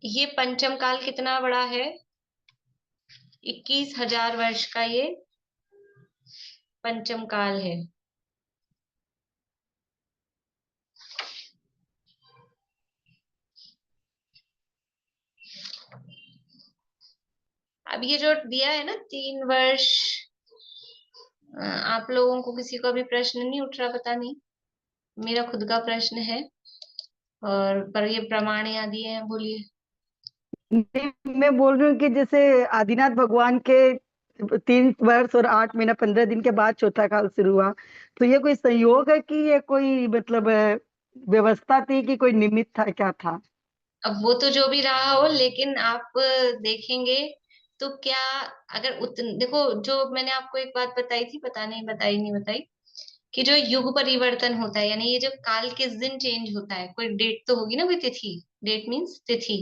ये पंचम काल कितना बड़ा है, 21,000 वर्ष का ये पंचम काल है। अब ये जो दिया है ना 3 वर्ष, आप लोगों को किसी को भी प्रश्न नहीं उठ रहा, पता नहीं, मेरा खुद का प्रश्न है, और पर ये प्रमाण यहाँ दिए हैं, बोलिए। मैं बोल रही हूँ कि जैसे आदिनाथ भगवान के 3 वर्ष और 8 महीना 15 दिन के बाद चौथा काल शुरू हुआ, तो ये कोई संयोग है कि ये कोई मतलब व्यवस्था थी कि कोई निमित्त था, क्या था? अब वो तो जो भी रहा हो, लेकिन आप देखेंगे तो क्या, अगर देखो, जो मैंने आपको एक बात बताई थी, पता नहीं बताई नहीं बताई, कि जो युग परिवर्तन होता है, यानी ये जो काल किस दिन चेंज होता है, कोई डेट तो होगी ना, कोई तिथि, डेट मीन्स तिथि।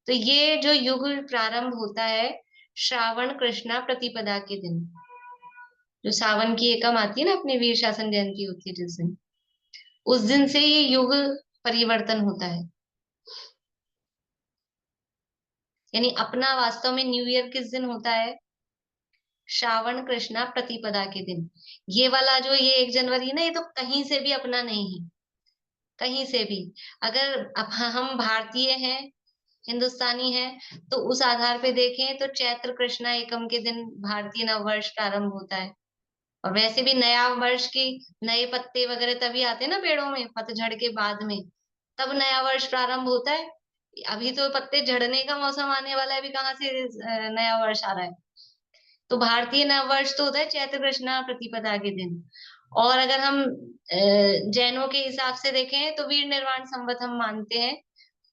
तो ये जो युग प्रारंभ होता है श्रावण कृष्णा प्रतिपदा के दिन, जो सावन की एकम आती है ना, अपनी वीर शासन जयंती होती है जिस दिन, उस दिन से ये युग परिवर्तन होता है। यानी अपना वास्तव में न्यू ईयर किस दिन होता है, श्रावण कृष्णा प्रतिपदा के दिन। ये वाला जो ये 1 जनवरी है ना, ये तो कहीं से भी अपना नहीं है, कहीं से भी। अगर हम भारतीय हैं, हिंदुस्तानी है, तो उस आधार पे देखें तो चैत्र कृष्णा एकम के दिन भारतीय नववर्ष प्रारंभ होता है। और वैसे भी नया वर्ष की नए पत्ते वगैरह तभी आते हैं ना पेड़ों में, पतझड़ के बाद में, तब नया वर्ष प्रारंभ होता है। अभी तो पत्ते झड़ने का मौसम आने वाला है, अभी कहाँ से नया वर्ष आ रहा है। तो भारतीय नववर्ष तो होता है चैत्र कृष्णा प्रतिपदा के दिन। और अगर हम जैनों के हिसाब से देखें तो वीर निर्वाण संवत हम मानते हैं,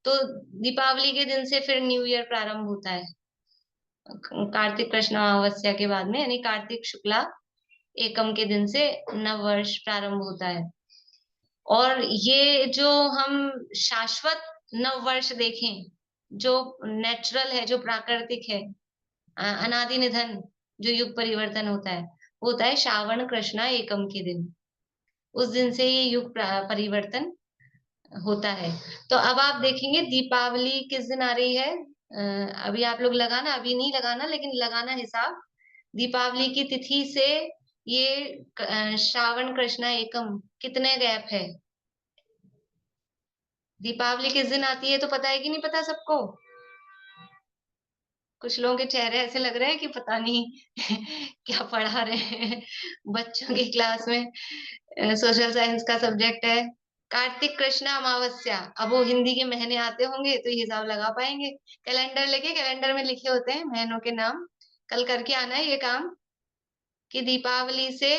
तो दीपावली के दिन से फिर न्यू ईयर प्रारंभ होता है, कार्तिक कृष्ण अमावस्या के बाद में, यानी कार्तिक शुक्ला एकम के दिन से नव वर्ष प्रारंभ होता है। और ये जो हम शाश्वत नववर्ष देखें, जो नेचुरल है, जो प्राकृतिक है, अनादि निधन जो युग परिवर्तन होता है, वो होता है श्रावण कृष्णा एकम के दिन। उस दिन से ये युग परिवर्तन होता है। तो अब आप देखेंगे दीपावली किस दिन आ रही है। अभी आप लोग लगाना, अभी नहीं लगाना लेकिन लगाना हिसाब। दीपावली की तिथि से ये श्रावण कृष्णा एकम कितने गैप है। दीपावली किस दिन आती है तो पता है कि नहीं पता सबको? कुछ लोगों के चेहरे ऐसे लग रहे हैं कि पता नहीं क्या पढ़ा रहे हैं बच्चों की क्लास में। सोशल साइंस का सब्जेक्ट है। कार्तिक कृष्ण अमावस्या, अब वो हिंदी के महीने आते होंगे तो ये हिसाब लगा पाएंगे। कैलेंडर लेके, कैलेंडर में लिखे होते हैं महीनों के नाम। कल करके आना है ये काम कि दीपावली से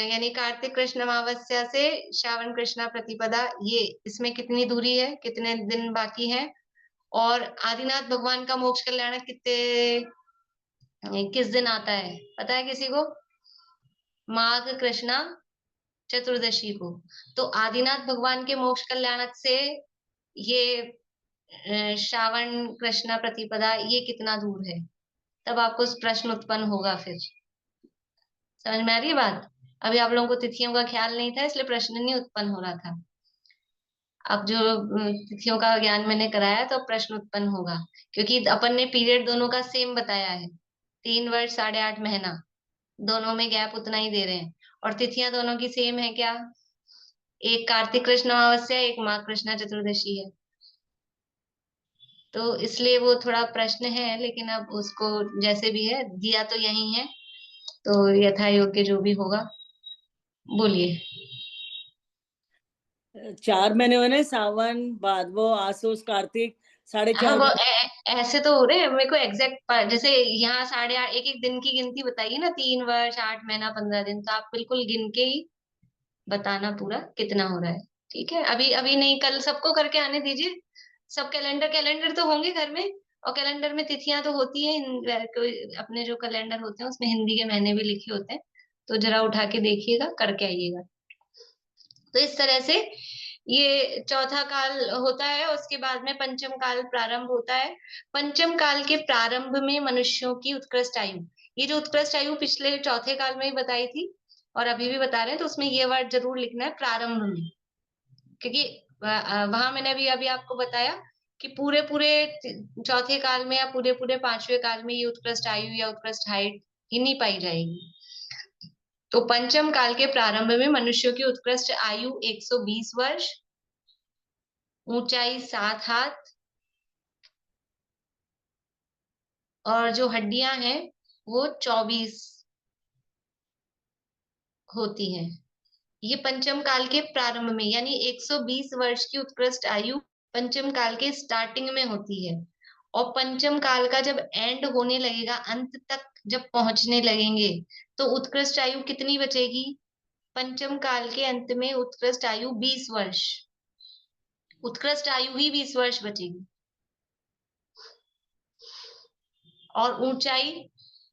यानी कार्तिक कृष्ण अमावस्या से श्रावण कृष्णा प्रतिपदा, ये इसमें कितनी दूरी है, कितने दिन बाकी हैं। और आदिनाथ भगवान का मोक्ष कल्याणक किस दिन आता है पता है किसी को? माघ कृष्णा चतुर्दशी को। तो आदिनाथ भगवान के मोक्ष कल्याणक से ये श्रावण कृष्णा प्रतिपदा ये कितना दूर है, तब आपको प्रश्न उत्पन्न होगा। फिर समझ में आ रही है बात? अभी आप लोगों को तिथियों का ख्याल नहीं था इसलिए प्रश्न नहीं उत्पन्न हो रहा था। अब जो तिथियों का ज्ञान मैंने कराया तो प्रश्न उत्पन्न होगा, क्योंकि अपन ने पीरियड दोनों का सेम बताया है। 3 वर्ष 8.5 महीना, दोनों में गैप उतना ही दे रहे हैं। और तिथियां दोनों की सेम है क्या? एक कार्तिक कृष्ण अमावस्या, एक माघ कृष्णा चतुर्दशी है। तो इसलिए वो थोड़ा प्रश्न है, लेकिन अब उसको जैसे भी है दिया तो यही है, तो यथा योग्य जो भी होगा। बोलिए। 4 महीने हुए ना, सावन भादवो आसूस कार्तिक, हाँ 4.5 वो महीने। ऐसे तो हो रहे हैं। मेरे को एग्जैक्ट जैसे यहाँ 8.5 एक एक दिन की गिनती बताइए ना, 3 वर्ष 8 महीना 15 दिन, तो आप बिल्कुल गिन के ही बताना पूरा कितना हो रहा है। ठीक है, अभी अभी नहीं, कल सबको करके आने दीजिए। सब कैलेंडर कैलेंडर तो होंगे घर में, और कैलेंडर में तिथियां तो होती है। अपने जो कैलेंडर होते हैं उसमें हिंदी के महीने भी लिखे होते हैं, तो जरा उठा के देखिएगा, करके आइएगा। तो इस तरह से ये चौथा काल होता है। उसके बाद में पंचम काल प्रारंभ होता है। पंचम काल के प्रारंभ में मनुष्यों की उत्कृष्ट आयु, ये जो उत्कृष्ट आयु पिछले चौथे काल में ही बताई थी और अभी भी बता रहे हैं, तो उसमें ये वर्ड जरूर लिखना है प्रारंभ में, क्योंकि वहां मैंने अभी अभी आपको बताया कि पूरे पूरे चौथे काल में या पूरे पूरे 5वें काल में ये उत्कृष्ट आयु या उत्कृष्ट हाइट ही नहीं पाई जाएगी। तो पंचम काल के प्रारंभ में मनुष्यों की उत्कृष्ट आयु 120 वर्ष, ऊंचाई 7 हाथ, और जो हड्डियां हैं वो 24 होती हैं। ये पंचम काल के प्रारंभ में, यानी 120 वर्ष की उत्कृष्ट आयु पंचम काल के स्टार्टिंग में होती है। और पंचम काल का जब एंड होने लगेगा, अंत तक जब पहुंचने लगेंगे, तो उत्कृष्ट आयु कितनी बचेगी? पंचम काल के अंत में उत्कृष्ट आयु 20 वर्ष, उत्कृष्ट आयु ही 20 वर्ष बचेगी। और ऊंचाई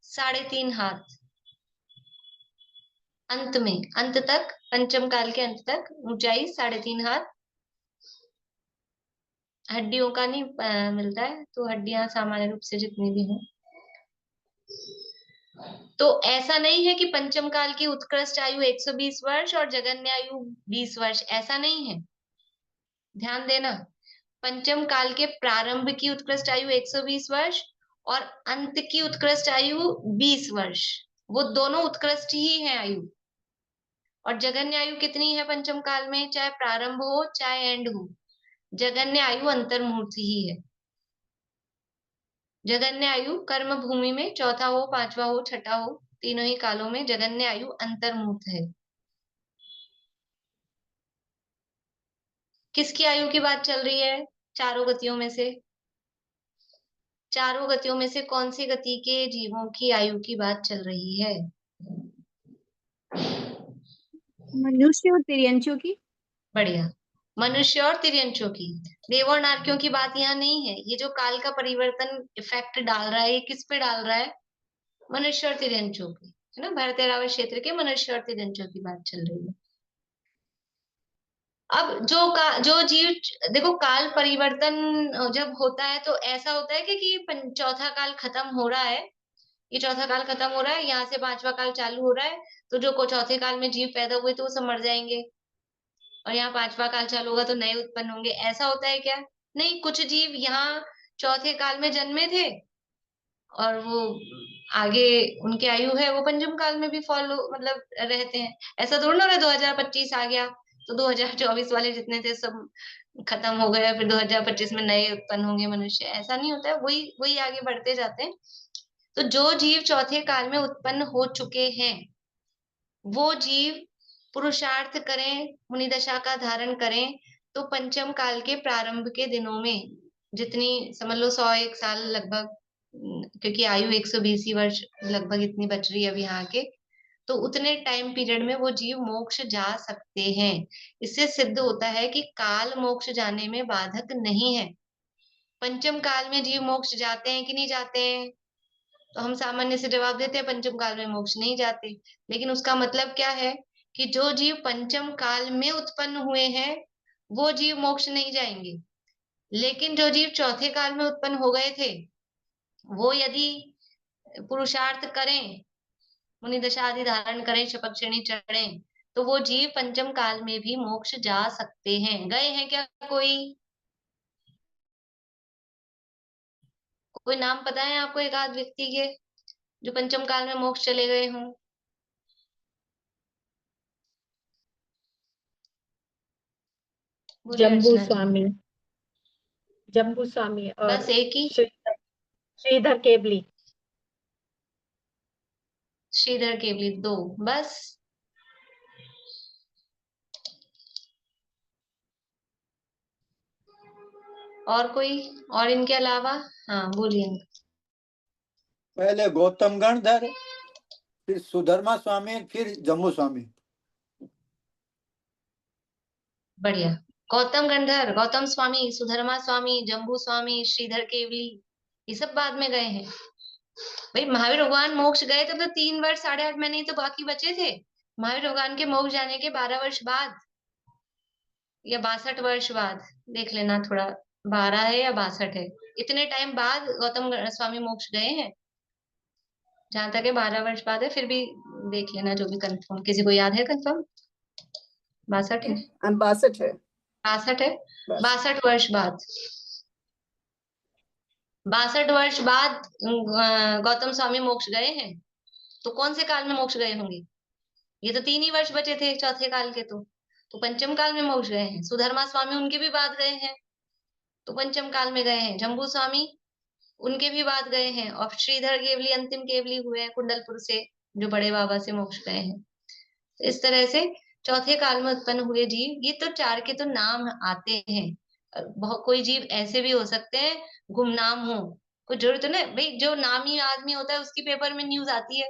3.5 हाथ। अंत में, अंत तक, पंचम काल के अंत तक ऊंचाई 3.5 हाथ। हड्डियों का नहीं मिलता है, तो हड्डियां सामान्य रूप से जितनी भी हैं। तो ऐसा नहीं है कि पंचम काल की उत्कृष्ट आयु 120 वर्ष और जगन्य आयु 20 वर्ष, ऐसा नहीं है। ध्यान देना, पंचम काल के प्रारंभ की उत्कृष्ट आयु 120 वर्ष और अंत की उत्कृष्ट आयु 20 वर्ष, वो दोनों उत्कृष्ट ही है आयु। और जगन्य आयु कितनी है पंचम काल में? चाहे प्रारंभ हो चाहे एंड हो, जगन्य आयु अंतर्मुहूर्त ही है। जगन्य आयु कर्म भूमि में चौथा हो, 5वां हो, छठा हो, तीनों ही कालों में जगन्य आयु अंतर्मुहूर्त है। किसकी आयु की बात चल रही है? चारों गतियों में से, चारों गतियों में से कौन सी गति के जीवों की आयु की बात चल रही है? मनुष्य और तिर्यंचों की। बढ़िया, मनुष्य और तिर्यंचों की। देव और नारकियों की बात यहाँ नहीं है। ये जो काल का परिवर्तन इफेक्ट डाल रहा है, ये किस पे डाल रहा है? मनुष्य और तिर्यंचों की, है ना। भारतीय क्षेत्र के मनुष्य और तिर्यंचों की बात चल रही है। अब जो जीव, देखो काल परिवर्तन जब होता है तो ऐसा होता है कि चौथा काल खत्म हो रहा है, ये चौथा काल खत्म हो रहा है, यहाँ से पांचवा काल चालू हो रहा है, तो जो चौथे काल में जीव पैदा हुए तो वो सब मर जाएंगे, और यहाँ पांचवा काल चालू होगा तो नए उत्पन्न होंगे, ऐसा होता है क्या? नहीं, कुछ जीव यहाँ चौथे काल में जन्मे थे और वो आगे उनकी आयु है वो पंचम काल में भी फॉलो मतलब रहते हैं। ऐसा थोड़ा ना 2025 आ गया तो 2024 वाले जितने थे सब खत्म हो गए, फिर 2025 में नए उत्पन्न होंगे मनुष्य, ऐसा नहीं होता है, वही वही आगे बढ़ते जाते हैं। तो जो जीव चौथे काल में उत्पन्न हो चुके हैं वो जीव पुरुषार्थ करें, मुनि दशा का धारण करें, तो पंचम काल के प्रारंभ के दिनों में जितनी समझ लो 101 साल लगभग, क्योंकि आयु 120 वर्ष लगभग इतनी बच रही है अभी यहाँ के, तो उतने टाइम पीरियड में वो जीव मोक्ष जा सकते हैं। इससे सिद्ध होता है कि काल मोक्ष जाने में बाधक नहीं है। पंचम काल में जीव मोक्ष जाते हैं कि नहीं जाते हैं? तो हम सामान्य से जवाब देते हैं पंचम काल में मोक्ष नहीं जाते, लेकिन उसका मतलब क्या है कि जो जीव पंचम काल में उत्पन्न हुए हैं वो जीव मोक्ष नहीं जाएंगे, लेकिन जो जीव चौथे काल में उत्पन्न हो गए थे वो यदि पुरुषार्थ करें, मुनि दशा आदि धारण करें, शपथ श्रेणी चढ़ें, तो वो जीव पंचम काल में भी मोक्ष जा सकते हैं। गए हैं क्या कोई नाम पता है आपको एक आध व्यक्ति के जो पंचम काल में मोक्ष चले गए हों? बोलिए जम्बू अर्चना जी। स्वामी, जम्बू स्वामी और बस एक ही? श्रीधर केवली। श्रीधर केवली, दो बस? और कोई? और इनके अलावा? हाँ बोलिए। पहले गौतम गणधर, फिर सुधर्मा स्वामी, फिर जम्बू स्वामी। बढ़िया। गौतम गंधर, गौतम स्वामी, सुधर्मा स्वामी, जम्बू स्वामी, श्रीधर केवली, ये सब बाद में गए हैं। भाई महावीर भगवान मोक्ष गए थे तो 3 वर्ष 8.5 महीने ही तो बाकी बचे थे। महावीर भगवान के मोक्ष जाने के 12 वर्ष बाद या 62 वर्ष बाद, देख लेना थोड़ा, 12 है या 62 है, इतने टाइम बाद गौतम स्वामी मोक्ष गए हैं। जहां तक है 12 वर्ष बाद है, फिर भी देख लेना जो भी कंफर्म, किसी को याद है कंफर्म? 62 है? 62 है। 62 है, 62 वर्ष बाद। 62 वर्ष बाद गौतम स्वामी मोक्ष गए हैं, तो कौन से काल में मोक्ष गए होंगे? ये तो 3 ही वर्ष बचे थे चौथे काल के, तो पंचम काल में मोक्ष गए हैं। सुधर्मा स्वामी उनके भी बाद गए हैं, तो पंचम काल में गए हैं। जम्बू स्वामी उनके भी बाद गए हैं, और श्रीधर केवली अंतिम केवली हुए हैं कुंडलपुर से, जो बड़े बाबा से मोक्ष गए हैं। तो इस तरह से चौथे काल में उत्पन्न हुए जीव, ये तो 4 के तो नाम आते हैं। बहुत कोई जीव ऐसे भी हो सकते हैं गुमनाम हो, कोई जरूरत नहीं भाई, जो नामी आदमी होता है उसकी पेपर में न्यूज आती है।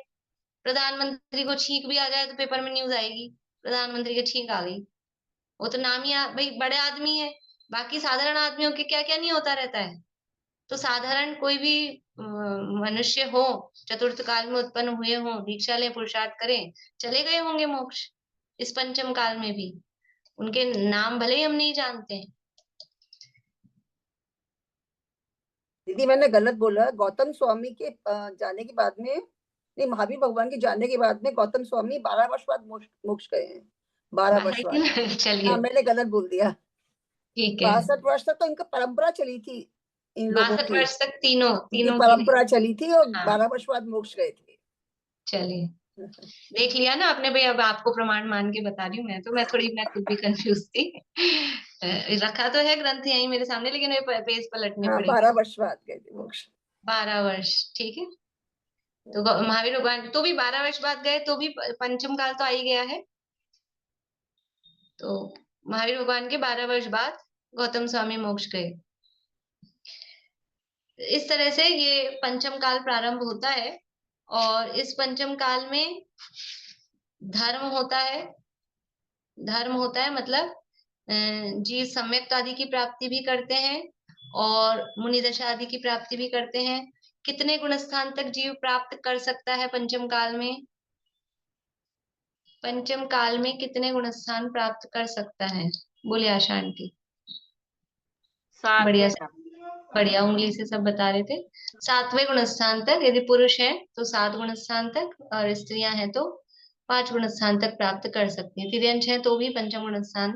प्रधानमंत्री को छींक भी आ जाए तो पेपर में न्यूज आएगी, प्रधानमंत्री की छींक आ गई, वो तो नामी भाई बड़े आदमी है। बाकी साधारण आदमियों के क्या क्या नहीं होता रहता है। तो साधारण कोई भी मनुष्य हो, चतुर्थ काल में उत्पन्न हुए हों, दीक्षा ले, पुरुषार्थ करें, चले गए होंगे मोक्ष इस पंचम काल में भी। उनके नाम भले ही हम नहीं जानते हैं। दीदी मैंने गलत बोला, गौतम स्वामी के जाने के बाद में, नहीं, महावीर भगवान के जाने के बाद में गौतम स्वामी 12 वर्ष बाद मोक्ष गए हैं। 12 वर्ष बाद। चलिए हाँ, मैंने गलत बोल दिया। ठीक है। 62 वर्ष तक तो इनका परंपरा चली थी, इन लोगों 62 की वर्ष तक तीनों इनकी की परंपरा चली थी, और हाँ। 12 वर्ष बाद मोक्ष गए थे। चलिए देख लिया ना आपने भाई, अब आपको प्रमाण मान के बता रही हूँ मैं, तो मैं खुद भी कंफ्यूज थी। रखा तो है ग्रंथ यही मेरे सामने, लेकिन वे पेज पलटने हाँ, पड़ेंगे। 12 वर्ष बाद गए थे मोक्ष। 12 वर्ष, ठीक है। तो महावीर भगवान तो भी 12 वर्ष बाद गए, तो भी पंचम काल तो आ ही गया है। तो महावीर भगवान के 12 वर्ष बाद गौतम स्वामी मोक्ष गए। इस तरह से ये पंचम काल प्रारंभ होता है, और इस पंचम काल में धर्म होता है। धर्म होता है मतलब जीव सम्यक्त आदि की प्राप्ति भी करते हैं और मुनि दशा आदि की प्राप्ति भी करते हैं। कितने गुण स्थान तक जीव प्राप्त कर सकता है पंचम काल में? पंचम काल में कितने गुण स्थान प्राप्त कर सकता है? बोलिए आशा आंटी। सातवें बढ़िया तक। बढ़िया, उंगली से सब बता रहे थे। 7वें गुणस्थान तक, यदि पुरुष है तो 7 गुणस्थान तक, और स्त्रियां हैं तो 5 गुणस्थान तक प्राप्त कर सकती हैं। तिर्यंश है तो भी पंचम गुणस्थान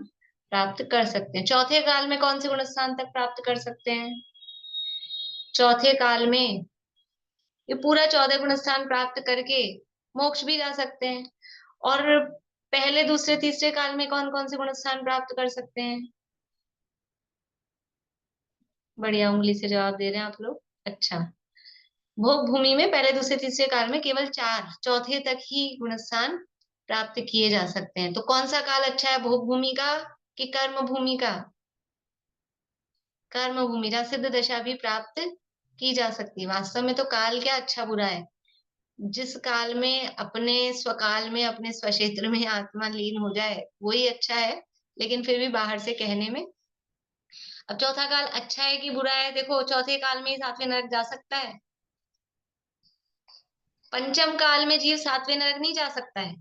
प्राप्त कर सकते हैं। चौथे काल में कौन से गुणस्थान तक प्राप्त कर सकते हैं? चौथे काल में ये पूरा 14 गुणस्थान प्राप्त करके मोक्ष भी जा सकते हैं। और पहले, दूसरे, तीसरे काल में कौन कौन से गुणस्थान प्राप्त कर सकते हैं? बढ़िया, उंगली से जवाब दे रहे हैं आप लोग। अच्छा, भोग भूमि में पहले, दूसरे, तीसरे काल में केवल 4, चौथे तक ही गुणस्थान प्राप्त किए जा सकते हैं। तो कौन सा काल अच्छा है, भोग भूमि का कि कर्म भूमि का? कर्म भूमि, जहाँ सिद्ध दशा भी प्राप्त की जा सकती है। वास्तव में तो काल क्या अच्छा बुरा है, जिस काल में अपने स्वकाल में, अपने स्वक्षेत्र में आत्मा लीन हो जाए वही अच्छा है, लेकिन फिर भी बाहर से कहने में। अब चौथा काल अच्छा है कि बुरा है? देखो, चौथे काल में ही 7वें नरक जा सकता है। पंचम काल में जीव 7वें नरक नहीं जा सकता है।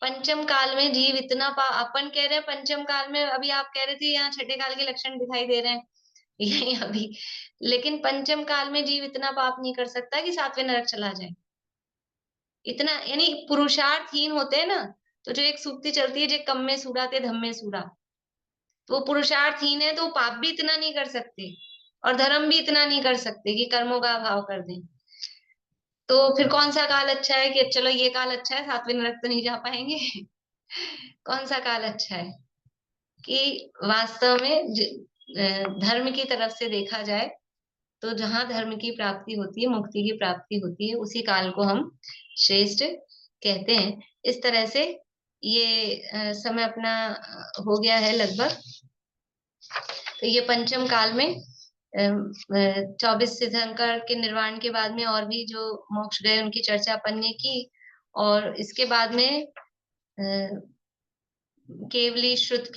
पंचम काल में जीव इतना अपन कह रहे हैं पंचम काल में, अभी आप कह रहे थे यहाँ छठे काल के लक्षण दिखाई दे रहे हैं यही अभी, लेकिन पंचम काल में जीव इतना पाप नहीं कर सकता कि 7वें नरक चला जाए। इतना, यानी पुरुषार्थहीन होते हैं ना, तो जो एक सूक्ति चलती है, जो कम में सूड़ा ते धम में सूड़ा, तो वो पुरुषार्थहीन है तो वो पाप भी इतना नहीं कर सकते और धर्म भी इतना नहीं कर सकते कि कर्मों का अभाव कर दें। तो फिर कौन सा काल अच्छा है कि चलो ये काल अच्छा है, 7वें नरक तो नहीं जा पाएंगे कौन सा काल अच्छा है कि वास्तव में धर्म की तरफ से देखा जाए तो जहां धर्म की प्राप्ति होती है, मुक्ति की प्राप्ति होती है, उसी काल को हम श्रेष्ठ कहते हैं। इस तरह से ये समय अपना हो गया है लगभग। तो ये पंचम काल में 24 तीर्थंकर के निर्वाण के बाद में और भी जो मोक्ष गए उनकी चर्चा अपन ने की, और इसके बाद में केवली, श्रुत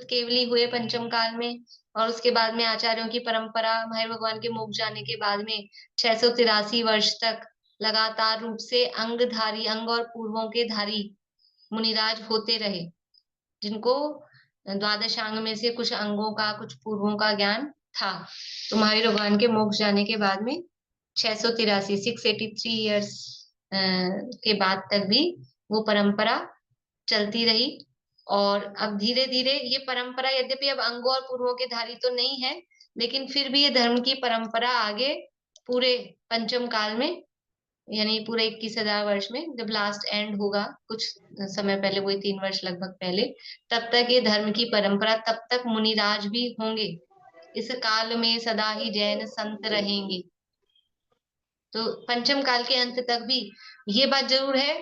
केवली हुए पंचम काल में, और उसके बाद में आचार्यों की परंपरा, महावीर भगवान के मोक्ष जाने के बाद में 683 वर्ष तक लगातार रूप से अंगधारी, अंग और पूर्वों के धारी मुनिराज होते रहे, जिनको द्वादशांग में से कुछ अंगों का, कुछ पूर्वों का ज्ञान था। तो महावीर भगवान के मोक्ष जाने के बाद में 683 ईयर्स के बाद तक भी वो परंपरा चलती रही। और अब धीरे धीरे ये परंपरा, यद्यपि अब अंगों और पूर्वों के धारी तो नहीं है, लेकिन फिर भी ये धर्म की परंपरा आगे पूरे पंचम काल में, यानी पूरे 21,000 वर्ष में, जब लास्ट एंड होगा कुछ समय पहले, वही 3 वर्ष लगभग पहले, तब तक ये धर्म की परंपरा, तब तक मुनिराज भी होंगे। इस काल में सदा ही जैन संत रहेंगे। तो पंचम काल के अंत तक भी ये बात जरूर है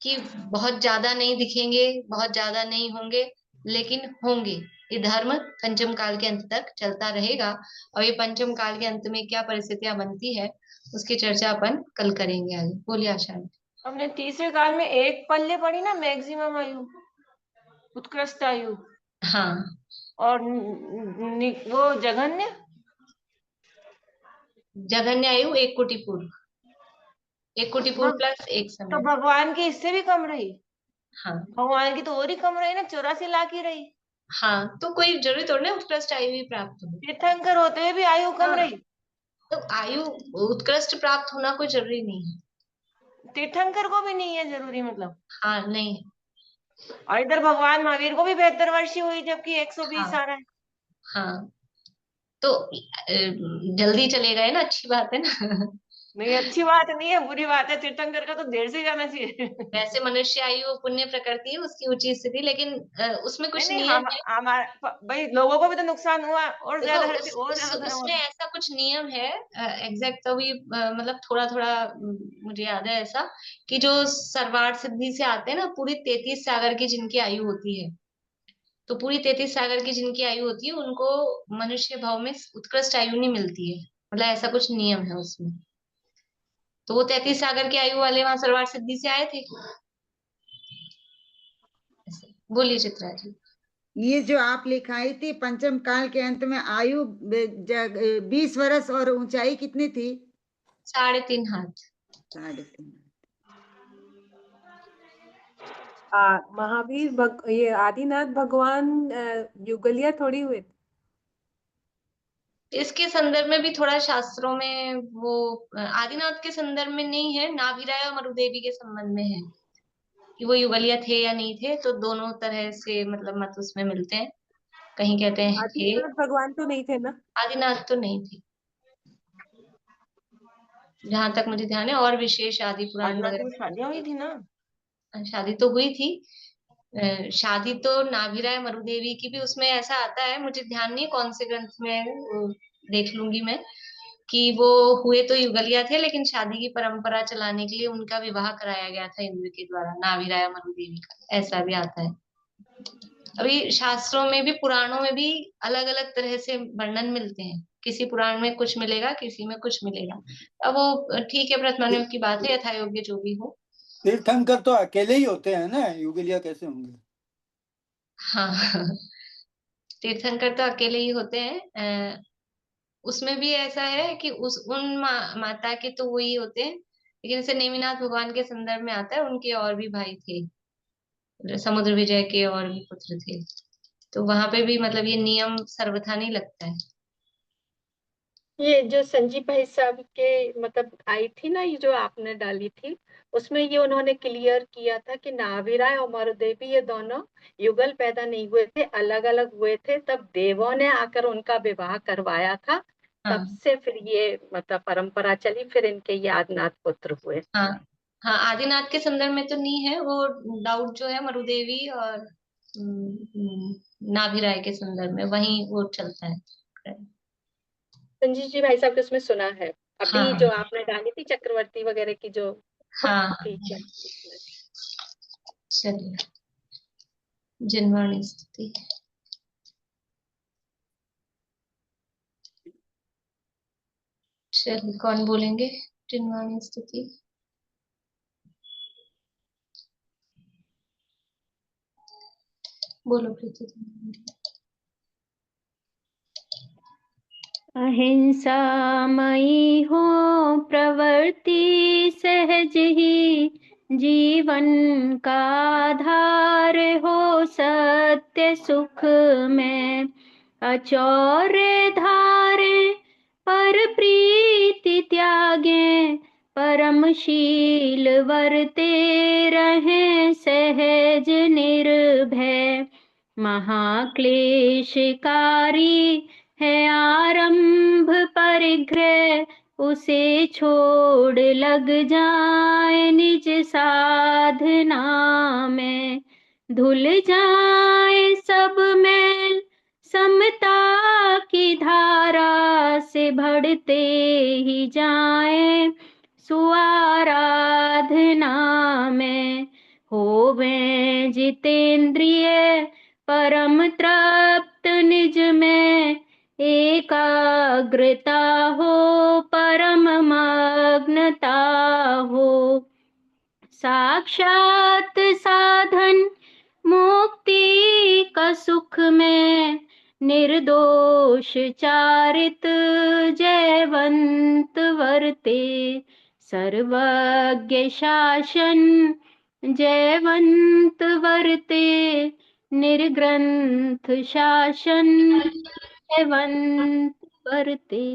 कि बहुत ज्यादा नहीं दिखेंगे, बहुत ज्यादा नहीं होंगे, लेकिन होंगे। ये धर्म पंचम काल के अंत तक चलता रहेगा। और ये पंचम काल के अंत में क्या परिस्थितियां बनती है उसकी चर्चा अपन कल करेंगे आगे। बोलिए आशा। हमने तीसरे काल में एक पल्ले पड़ी ना, मैक्सिमम आयु, उत्कृष्ट आयु। हाँ। और वो जघन्य आयु 1 कोटि पूर्व, 1 कोटि पूर्व प्लस 1 समय। तो भगवान की इससे भी कम रही। हाँ, भगवान की तो और ही कम रही ना, 84 लाख ही रही। हाँ, तो कोई जरूरी थोड़ी ना उत्कृष्ट आयु ही प्राप्त हो। तीर्थंकर होते हुए भी आयु कम रही। तो आयु उत्कृष्ट प्राप्त होना कोई जरूरी नहीं है। तीर्थंकर को भी नहीं है जरूरी, मतलब। हाँ, नहीं। और इधर भगवान महावीर को भी 72 वर्षीय हुई, जबकि 120 आ रहा है। हाँ, तो जल्दी चले गए ना, अच्छी बात है ना नहीं, अच्छी बात नहीं है, बुरी बात है। तीर्थंकर का तो देर से जाना चाहिए वैसे मनुष्य आयु पुण्य प्रकृति है, उसकी उचित स्थिति, लेकिन उसमें कुछ नियम है। हमारा भाई, लोगों को भी तो नुकसान हुआ, और ज्यादा और ज्यादा धर्म उसमें ऐसा कुछ नियम है, एग्जैक्ट तो भी मतलब थोड़ा थोड़ा मुझे याद है ऐसा, कि जो सर्वार्थ सिद्धि से आते हैं ना, पूरी 33 सागर की जिनकी आयु होती है, तो पूरी 33 सागर की जिनकी आयु होती है, उनको मनुष्य भाव में उत्कृष्ट आयु नहीं मिलती है, मतलब ऐसा कुछ नियम है उसमें। तो वो 33 सागर की आयु वाले वहां सर्वार्थ सिद्धि से आए थे। बोलिए चित्रा जी। ये जो आप लिखाई थी पंचम काल के अंत में आयु 20 वर्ष और ऊंचाई कितनी थी? 3.5 हाथ। 3.5। महावीर ये आदिनाथ भगवान युगलिया थोड़ी हुए थे। इसके संदर्भ में भी थोड़ा शास्त्रों में वो आदिनाथ के संदर्भ में नहीं है, नाभिराय और मरुदेवी के संबंध में है कि वो युगलिया थे या नहीं थे। तो दोनों तरह से मतलब मत उसमें मिलते हैं। कहीं कहते हैं थे, आदिनाथ भगवान तो नहीं थे ना? आदिनाथ तो नहीं थे जहां तक मुझे ध्यान है। और विशेष आदि पुराण आदिनाथ वगैरह में शादियां हुई थी ना? शादी तो हुई थी। शादी तो नाभिराय मरुदेवी की भी उसमें ऐसा आता है, मुझे ध्यान नहीं कौन से ग्रंथ में है, वो देख लूंगी मैं, कि वो हुए तो युगलिया थे लेकिन शादी की परंपरा चलाने के लिए उनका विवाह कराया गया था इंद्र के द्वारा, नाभिराय मरुदेवी का, ऐसा भी आता है। अभी शास्त्रों में भी पुराणों में भी अलग अलग तरह से वर्णन मिलते हैं, किसी पुराण में कुछ मिलेगा, किसी में कुछ मिलेगा। अब वो ठीक है, ब्रह्मण्यों की बात है, यथा योग्य जो भी हो। तीर्थंकर तो अकेले ही होते हैं ना, युगलिया कैसे होंगे? हाँ तीर्थंकर तो अकेले ही होते हैं। उसमें भी ऐसा है कि उस उन माता के तो वही होते हैं, लेकिन जैसे नेमिनाथ भगवान के संदर्भ में आता है उनके और भी भाई थे, समुद्र विजय के और भी पुत्र थे। तो वहां पे भी मतलब ये नियम सर्वथा नहीं लगता है। ये जो संजीव भाई साहब के मतलब आई थी ना, ये जो आपने डाली थी, उसमें ये उन्होंने क्लियर किया था कि नाभिराय और मरुदेवी ये दोनों युगल पैदा नहीं हुए थे, अलग अलग हुए थे। तब देवों ने आकर उनका विवाह करवाया था, तब हाँ से फिर ये मतलब परंपरा चली, फिर इनके ये आदिनाथ पुत्र हुए। हाँ हाँ, आदिनाथ के संदर्भ में तो नहीं है वो डाउट, जो है मरुदेवी और नाभिराय के संदर्भ में वही वो चलता है। संजीव जी भाई साहब के उसमें सुना है, अभी हाँ जो आपने डाली थी चक्रवर्ती वगैरह की जो हाँ ठीक है। चलिए, जिनवाणी स्तुति। चलिए, कौन बोलेंगे जिनवाणी स्तुति? बोलो प्रीति। अहिंसा मई हो प्रवृत्ति सहज ही, जीवन का आधार हो सत्य सुख में, अचौर्य धारे पर प्रीति त्यागे, परमशील वर्ते रहे सहज निर्भय, महाक्लेशकारी है आरंभ परिग्रह, उसे छोड़ लग जाए निज साधना में, धुल जाए सब मैल समता की धारा से, बढ़ते ही जाए सुआराधना में, होवें जितेंद्रिय परम तृप्त निज में, एकाग्रता हो परम मग्नता हो, साक्षात साधन मुक्ति का सुख में, निर्दोष चारित जयवंत वर्ते, सर्वज्ञ शासन जयवंत वर्ते, निर्ग्रंथ शासन जयवंत वर्ते।